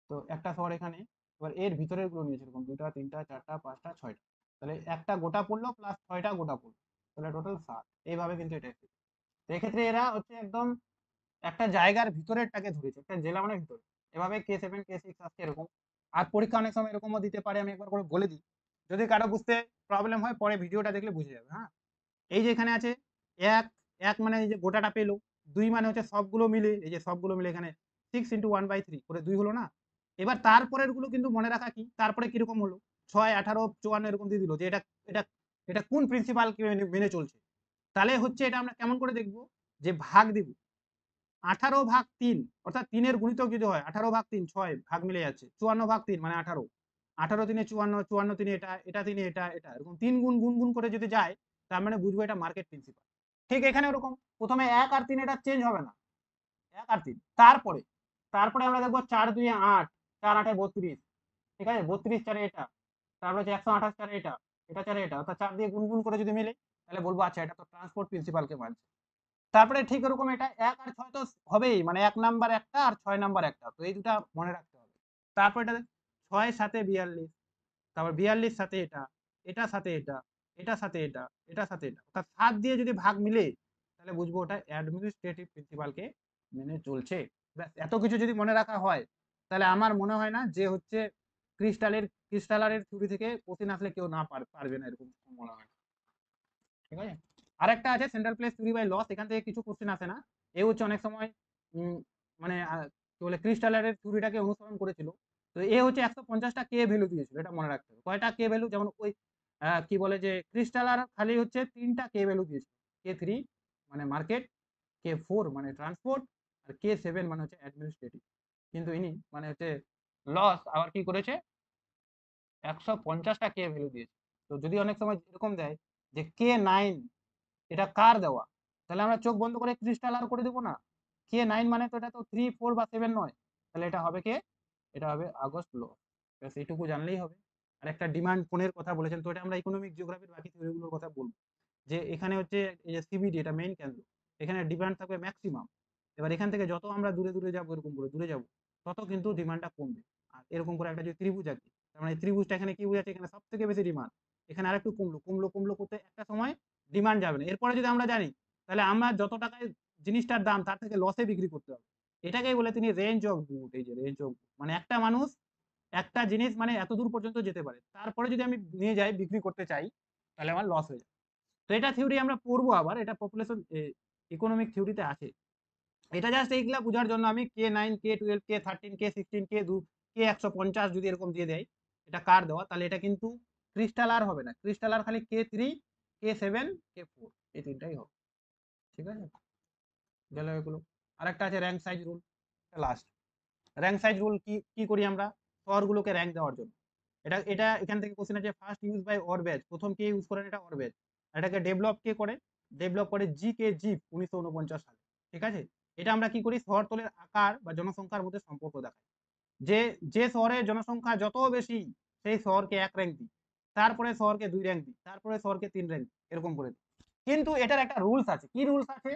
তো একটা শহর এখানে, এবার এর ভিতরের গুলো নিয়েছে এরকম 2টা, 3টা, 4টা, 5টা, 6টা, তাহলে একটা গোটা পড়লো প্লাস 6টা গোটা পড়লো, তাহলে টোটাল 7, এইভাবে কিন্তু এটা এসেছে। তো এক্ষেত্রে এরা হচ্ছে একদম একটা জায়গার ভিতরেরটাকে ধরেছে, একটা জেলা মানে ভিতরে, এভাবে K7 K6 আসছে এরকম। আর পরীক্ষা অনেক সময় এরকমও দিতে পারে, আমি একবার করে বলে দিই, যদি কারো বুঝতে প্রবলেম হয় পরে ভিডিওটা দেখলে বুঝে যাবে। হ্যাঁ, এই যে এখানে আছে এক, এক মানে এই যে গোটাটা পেলো, 2 মানে হচ্ছে সবগুলো মিলে, এই যে সবগুলো মিলে এখানে 6 × 1/3 করে 2 হলো না। এবার তারপরের গুলো কিন্তু মনে রাখা কি, তারপরে কিরকম হলো, 6, 18, 54 এরকম দিয়ে দিল, যে এটা এটা এটা কোন প্রিন্সিপালকে মেনে চলছে। তাহলে হচ্ছে এটা আমরা কেমন করে দেখবো, যে ভাগ দিব, 18/3, অর্থাৎ 3-এর গুণিতক যদি হয়, 18/3, 6 ভাগ মিলে যাচ্ছে, 54/3 মানে 18, 18 3 54, 54 3 এটা, এটা 3 এটা, এটা এরকম 3 গুণ গুণ গুণ করে যদি যায়, তার মানে বুঝবো এটা মার্কেট প্রিন্সিপাল। ঠিক এখানে ওরকম প্রথমে 1 আর 3 এটা চেঞ্জ হবে না, 1 আর 3, তারপরে তারপরে আমরা দেখবো 4 2 8, 4 8 32, ঠিক আছে, 32 4 এটা, তারপরে হচ্ছে 128 4 এটা, এটা 4 এটা, অর্থাৎ 4 দিয়ে গুণ গুণ করে যদি মিলে, তাহলে বলবো আচ্ছা এটা তো ট্রান্সপোর্ট প্রিন্সিপালকে মানছে। তারপরে ঠিক ওরকম এটা 1 আর 6 তো হবেই, মানে 1 নাম্বার একটা আর 6 নাম্বার একটা, তো এই দুটা মনে রাখতে হবে। তারপর এটা 6 7 42, তারপর 42 সাথে এটা, এটা সাথে এটা, এটা সাথে এটা, এটা সাথে এটা, অর্থাৎ 7 দিয়ে যদি ভাগ মিলে, তাহলে বুঝবো ওটা অ্যাডমিনিস্ট্রেটিভ প্রিন্সিপালকে মেনে চলছে। ব্যাস, এত কিছু যদি মনে রাখা হয়, তাহলে আমার মনে হয় না যে হচ্ছে ক্রিস্টালারের থিওরি থেকে কোশ্চেন আসলে কেউ না পারবে না, এরকম মনে হয়, ঠিক আছে। আরেকটা আছে central place theory by Losch, এখান থেকে কিছু কোশ্চেন আসে না, এ হচ্ছে অনেক সময় মানে কি বলে ক্রিস্টালারের থিওরিটাকে অনুসরণ করেছিল। তো এ হচ্ছে 150টা কে ভ্যালু দিয়েছিল, এটা মনে রাখতে হবে, কয়টা কে ভ্যালু, যেমন ওই কি বলে যে ক্রিস্টালার খালি হচ্ছে 3টা কে ভ্যালু দিয়েছিল, K3 মানে মার্কেট, K4 মানে ট্রান্সপোর্ট, আর K7 মানে হচ্ছে অ্যাডমিনিস্ট্রেটিভ। কিন্তু ইনি মানে হচ্ছে লস আবার কি করেছে, 150টা কে ভ্যালু দিয়েছে। তো যদি অনেক সময় এরকম দেয় যে K9 এটা কার দেওয়া, তাহলে আমরা চোখ বন্ধ করে ক্রিস্টাল করে দেবো না, K9 মানে তো এটা তো 3 4 বা 7 নয়, তাহলে এটা হবে কে, এটা হবে আগস্ট ল, ব্যাস এইটুকু জানলেই হবে। আর একটা ডিমান্ড কোণের কথা বলেছেন, তো এটা আমরা ইকোনমিক জিওগ্রাফির বাকি থিওরিগুলোর কথা বলবো, যে এখানে হচ্ছে এই যে সিবিডি এটা মেইন কেন্দ্র, এখানে ডিমান্ড থাকবে ম্যাক্সিমাম। এবার এখান থেকে যত আমরা দূরে দূরে যাবো, এরকম করে দূরে যাবো, তত কিন্তু ডিমান্ডটা কমবে। আর এরকম করে একটা যদি ত্রিভুজ আঁকি, তার মানে এই ত্রিভুজটা এখানে কি বোঝাচ্ছে, এখানে সব থেকে বেশি ডিমান্ড, এখানে আরেকটু কমলো কমলো কমলো করতে একটা সময় ডিমান্ড যাবে না, এরপরে যদি আমরা জানি, তাহলে আমরা যত টাকায় জিনিসটার দাম তার থেকে লসে বিক্রি করতে হবে। এটাকেই বলে তিনি রেঞ্জ অফ গুড, এই যে রেঞ্জ অফ, মানে একটা মানুষ একটা জিনিস মানে এত দূর পর্যন্ত যেতে পারে, তারপরে যদি আমি নিয়ে যাই বিক্রি করতে চাই, তাহলে আমার লস হয়ে যায়। তো এটা থিওরি আমরা পড়বো আবার, এটা পপুলেশন ইকোনমিক থিওরিতে আছে। এটা জাস্ট এইগুলা বোঝার জন্য আমি K9 K12 K13 K16 K150 যদি এরকম দিয়ে দেয়, এটা কার দেওয়া, তাহলে এটা কিন্তু ক্রিস্টালার হবে না, ক্রিস্টালার খালি K3 K7 K4, এই তিনটাই হবে, ঠিক আছে, গেল এগুলো। আরেকটা আছে rank size rule, last. Rank size rule কি কি করি আমরা, শহরগুলোকে র্যাঙ্ক দেওয়ার জন্য, এটা এটা এখান থেকে কোশ্চেন আছে, ফার্স্ট ইউজ বাই অরবেজ, প্রথম কে ইউজ করেন, এটা অরবেজ। এটাকে ডেভেলপ কে করে, ডেভেলপ করে জি কে জিপ 1949 সালে। ঠিক আছে, এটা আমরা কি করি, শহরতলের আকার বা জনসংখ্যার মধ্যে সম্পর্ক দেখাই। যে যে শহরের জনসংখ্যা যত বেশি সেই শহরকে 1 র্যাঙ্ক দিই, তারপরে শহরকে 2 র্যাঙ্ক দিই, তারপরে শহরকে 3 র্যাঙ্ক, এরকম করে দিই। কিন্তু এটার একটা রুলস আছে। কি রুলস আছে?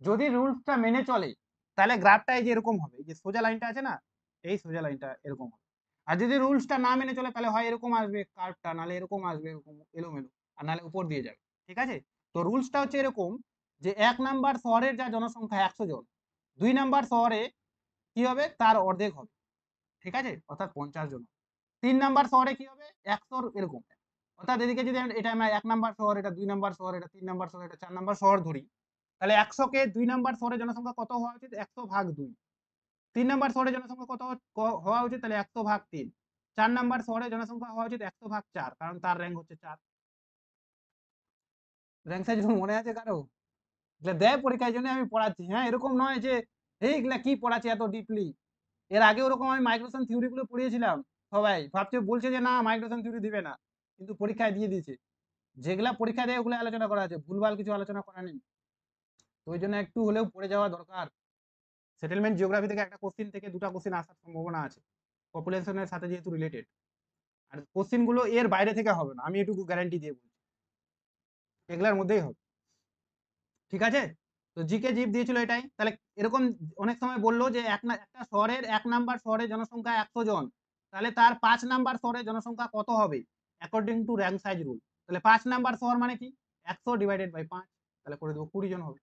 যদি রুলসটা মেনে চলে তাহলে গ্রাফটা এই যে এরকম হবে, এই যে সোজা লাইনটা আছে না, এই সোজা লাইনটা এরকম হবে। আর যদি রুলসটা না মেনে চলে তাহলে হয় এরকম আসবে কার্ভটা, নাহলে এরকম আসবে, এরকম এলোমেলো, আর নাহলে উপর দিয়ে যাবে। ঠিক আছে, তো রুলসটা হচ্ছে এরকম যে 1 নাম্বার শহরের যা জনসংখ্যা 100 জন, 2 নাম্বার শহরে কি হবে, তার অর্ধেক হবে। ঠিক আছে, অর্থাৎ 50 জন। 3 নাম্বার শহরে কি হবে, 100 এরকম। অর্থাৎ এদিকে যদি এটা আমরা 1 নাম্বার শহর, এটা 2 নাম্বার শহর, এটা 3 নাম্বার শহর, এটা 4 নাম্বার শহর ধরি, তাহলে 100 কে 2 নাম্বার শহরের জনসংখ্যা কত হওয়া উচিত, 100 ভাগ 2। 3 নাম্বার শহরের জনসংখ্যা কত হওয়া উচিত, তাহলে 100 ভাগ 3। 4 নাম্বার শহরের জনসংখ্যা হওয়া উচিত 100 ভাগ 4, কারণ তার র্যাঙ্ক হচ্ছে 4। র্যাঙ্ক সাইজ মনে আছে কারো? এগুলা দেয় পরীক্ষার জন্য আমি পড়াচ্ছি, হ্যাঁ, এরকম নয় যে এইগুলা কি পড়াচ্ছি এত ডিপলি। এর আগে ওরকম আমি মাইগ্রেশন থিওরি গুলো পড়িয়েছিলাম, সবাই ভাবছে বলছে যে না মাইগ্রেশন থিওরি দিবে না, কিন্তু পরীক্ষায় দিয়ে দিয়েছে। যেগুলা পরীক্ষা দেয় ওগুলো আলোচনা করা আছে, ভুলভাল কিছু আলোচনা করা নেই। তো ওই জন্য একটু হলেও পড়ে যাওয়া দরকার। সেটেলমেন্ট জিওগ্রাফি থেকে একটা কোশ্চিন থেকে দুটা কোশ্চিন আসার সম্ভাবনা আছে, পপুলেশনের সাথে যেহেতু রিলেটেড। আর কোশ্চিন গুলো এর বাইরে থেকে হবে না, আমি এটুকু গ্যারান্টি দিয়ে বলছি, এগুলার মধ্যেই হবে। ঠিক আছে, তো জিকে জিপ দিয়েছিল এটাই। তাহলে এরকম অনেক সময় বললো যে একটা শহরের 1 নাম্বার শহরের জনসংখ্যা 100 জন, তাহলে তার 5 নাম্বার শহরের জনসংখ্যা কত হবে according to rank size rule. তাহলে 5 নাম্বার শহর মানে কি, 100 ডিভাইডেড বাই 5, তাহলে করে দেবো 20 জন হবে।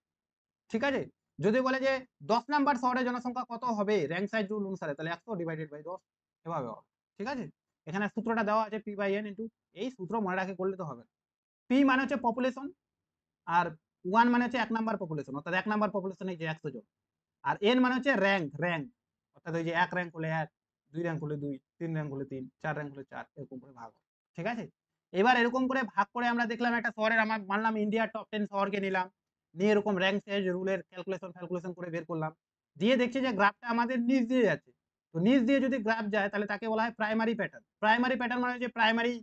ঠিক আছে, যদি বলে যে 10 নাম্বার শহরের জনসংখ্যা কত হবে র্যাঙ্ক সাইজ রুল অনুসারে, তাহলে 100 ডিভাইডেড বাই 10, এভাবে হবে। ঠিক আছে, এখানে সূত্রটা দেওয়া আছে পি বাই এন ইন্টু, এই সূত্র মনে রাখে করলে তো হবে। পি মানে হচ্ছে পপুলেশন, আর 1 মানে হচ্ছে 1 নাম্বার পপুলেশন, অর্থাৎ 1 নাম্বার পপুলেশন এই যে 100 জন। আর এন মানে হচ্ছে র্যাঙ্ক, র্যাঙ্ক অর্থাৎ ওই যে 1 র্যাঙ্ক হলে 1, 2 র্যাঙ্ক হলে 2, 3 র্যাঙ্ক হলে 3, 4 র্যাঙ্ক হলে 4, এরকম করে ভাগ। ঠিক আছে, এবার এরকম করে ভাগ করে আমরা দেখলাম একটা শহরের, আমার মানলাম ইন্ডিয়ার টপ 10 শহরকে নিলাম, নিয়ে এরকম র্যাঙ্ক সাইজ রুলের ক্যালকুলেশন করে বের করলাম। দিয়ে দেখছি যে গ্রাফটা আমাদের নিচ দিয়ে যাচ্ছে। তো নিচ দিয়ে যদি গ্রাফ যায় তাহলে তাকে বলা হয় প্রাইমারি প্যাটার্ন। প্রাইমারি প্যাটার্ন মানে যে প্রাইমারি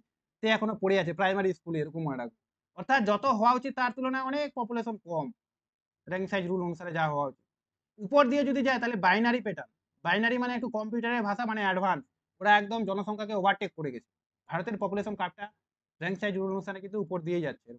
তে এখনো পড়ে আছে, প্রাইমারি স্কুলে, এরকম মনে রাখবো। অর্থাৎ যত হওয়া উচিত তার তুলনায় অনেক পপুলেশন কম, র্যাঙ্ক সাইজ রুল অনুসারে যা হওয়া উচিত। উপর দিয়ে যদি যায় তাহলে বাইনারি প্যাটার্ন। বাইনারি মানে একটু কম্পিউটারের ভাষা, মানে অ্যাডভান্স, ওরা একদম জনসংখ্যাকে ওভারটেক করে গেছে। ভারতের পপুলেশন কার্ভটা র্যাঙ্ক সাইজ রুল অনুসারে কিন্তু উপর দিয়ে যাচ্ছে।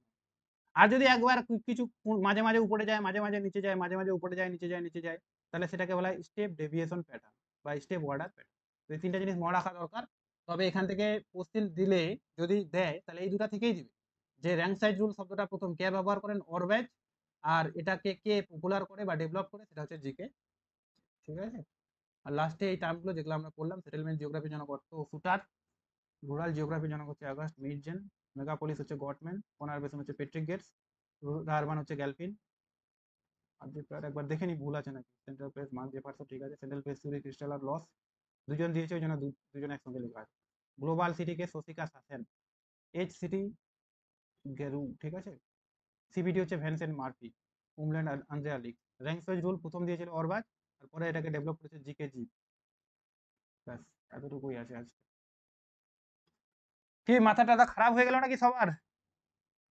আর যদি একবার কিছু মাঝে মাঝে উপরে যায়, মাঝে মাঝে নিচে যায়, মাঝে মাঝে উপরে যায়, নিচে যায়, নিচে যায়, তাহলে সেটাকে বলা হয় স্টেপ ডেভিয়েশন প্যাটার্ন বা স্টেপ অর্ডার প্যাটার্ন। এই তিনটা জিনিস মনে রাখা দরকার। তবে এখান থেকে কোশ্চেন দিলে, যদি দেয় তাহলে এই দুটা থেকেই দিবে, যে র্যাঙ্ক সাইজ রুল শব্দটা প্রথম কে ব্যবহার করেন, অরব্যাজ, আর এটাকে কে পপুলার করে বা ডেভেলপ করে সেটা হচ্ছে জিকে। ঠিক আছে, আর লাস্টে এই টার্মগুলো যেগুলো আমরা পড়লাম, সেটেলমেন্ট জিওগ্রাফি জনক অর্থ শুটার, রুরাল জিওগ্রাফি জনক হচ্ছে আগস্ট মিডজেন, মেগাপলিস হচ্ছে গটম্যান, কনারবেশন হচ্ছে পেট্রিক গেটস, আরবান হচ্ছে গ্যালপিন। আর যে একবার দেখে নি ভুল আছে নাকি, সেন্ট্রাল প্লেস মার্ক জেফারসন, ঠিক আছে, সেন্ট্রাল প্লেস সুরি ক্রিস্টাল আর লস, দুজন দিয়েছে ওই জন্য দুজন একসঙ্গে লেখা আছে। গ্লোবাল সিটিকে Saskia Sassen, edge city Garreau. ঠিক আছে, সিবিডি হচ্ছে ভ্যানসেন্ট মার্ফি, হোমল্যান্ড আন্দ্রেয়া লিক। র্যাঙ্ক সাইজ রুল প্রথম দিয়েছিল অরবাজ, তারপরে এটাকে ডেভেলপ করেছে জিকে জি। ব্যাস এতটুকুই আছে আজকে। কি মাথা টাথা খারাপ হয়ে গেল নাকি সবার?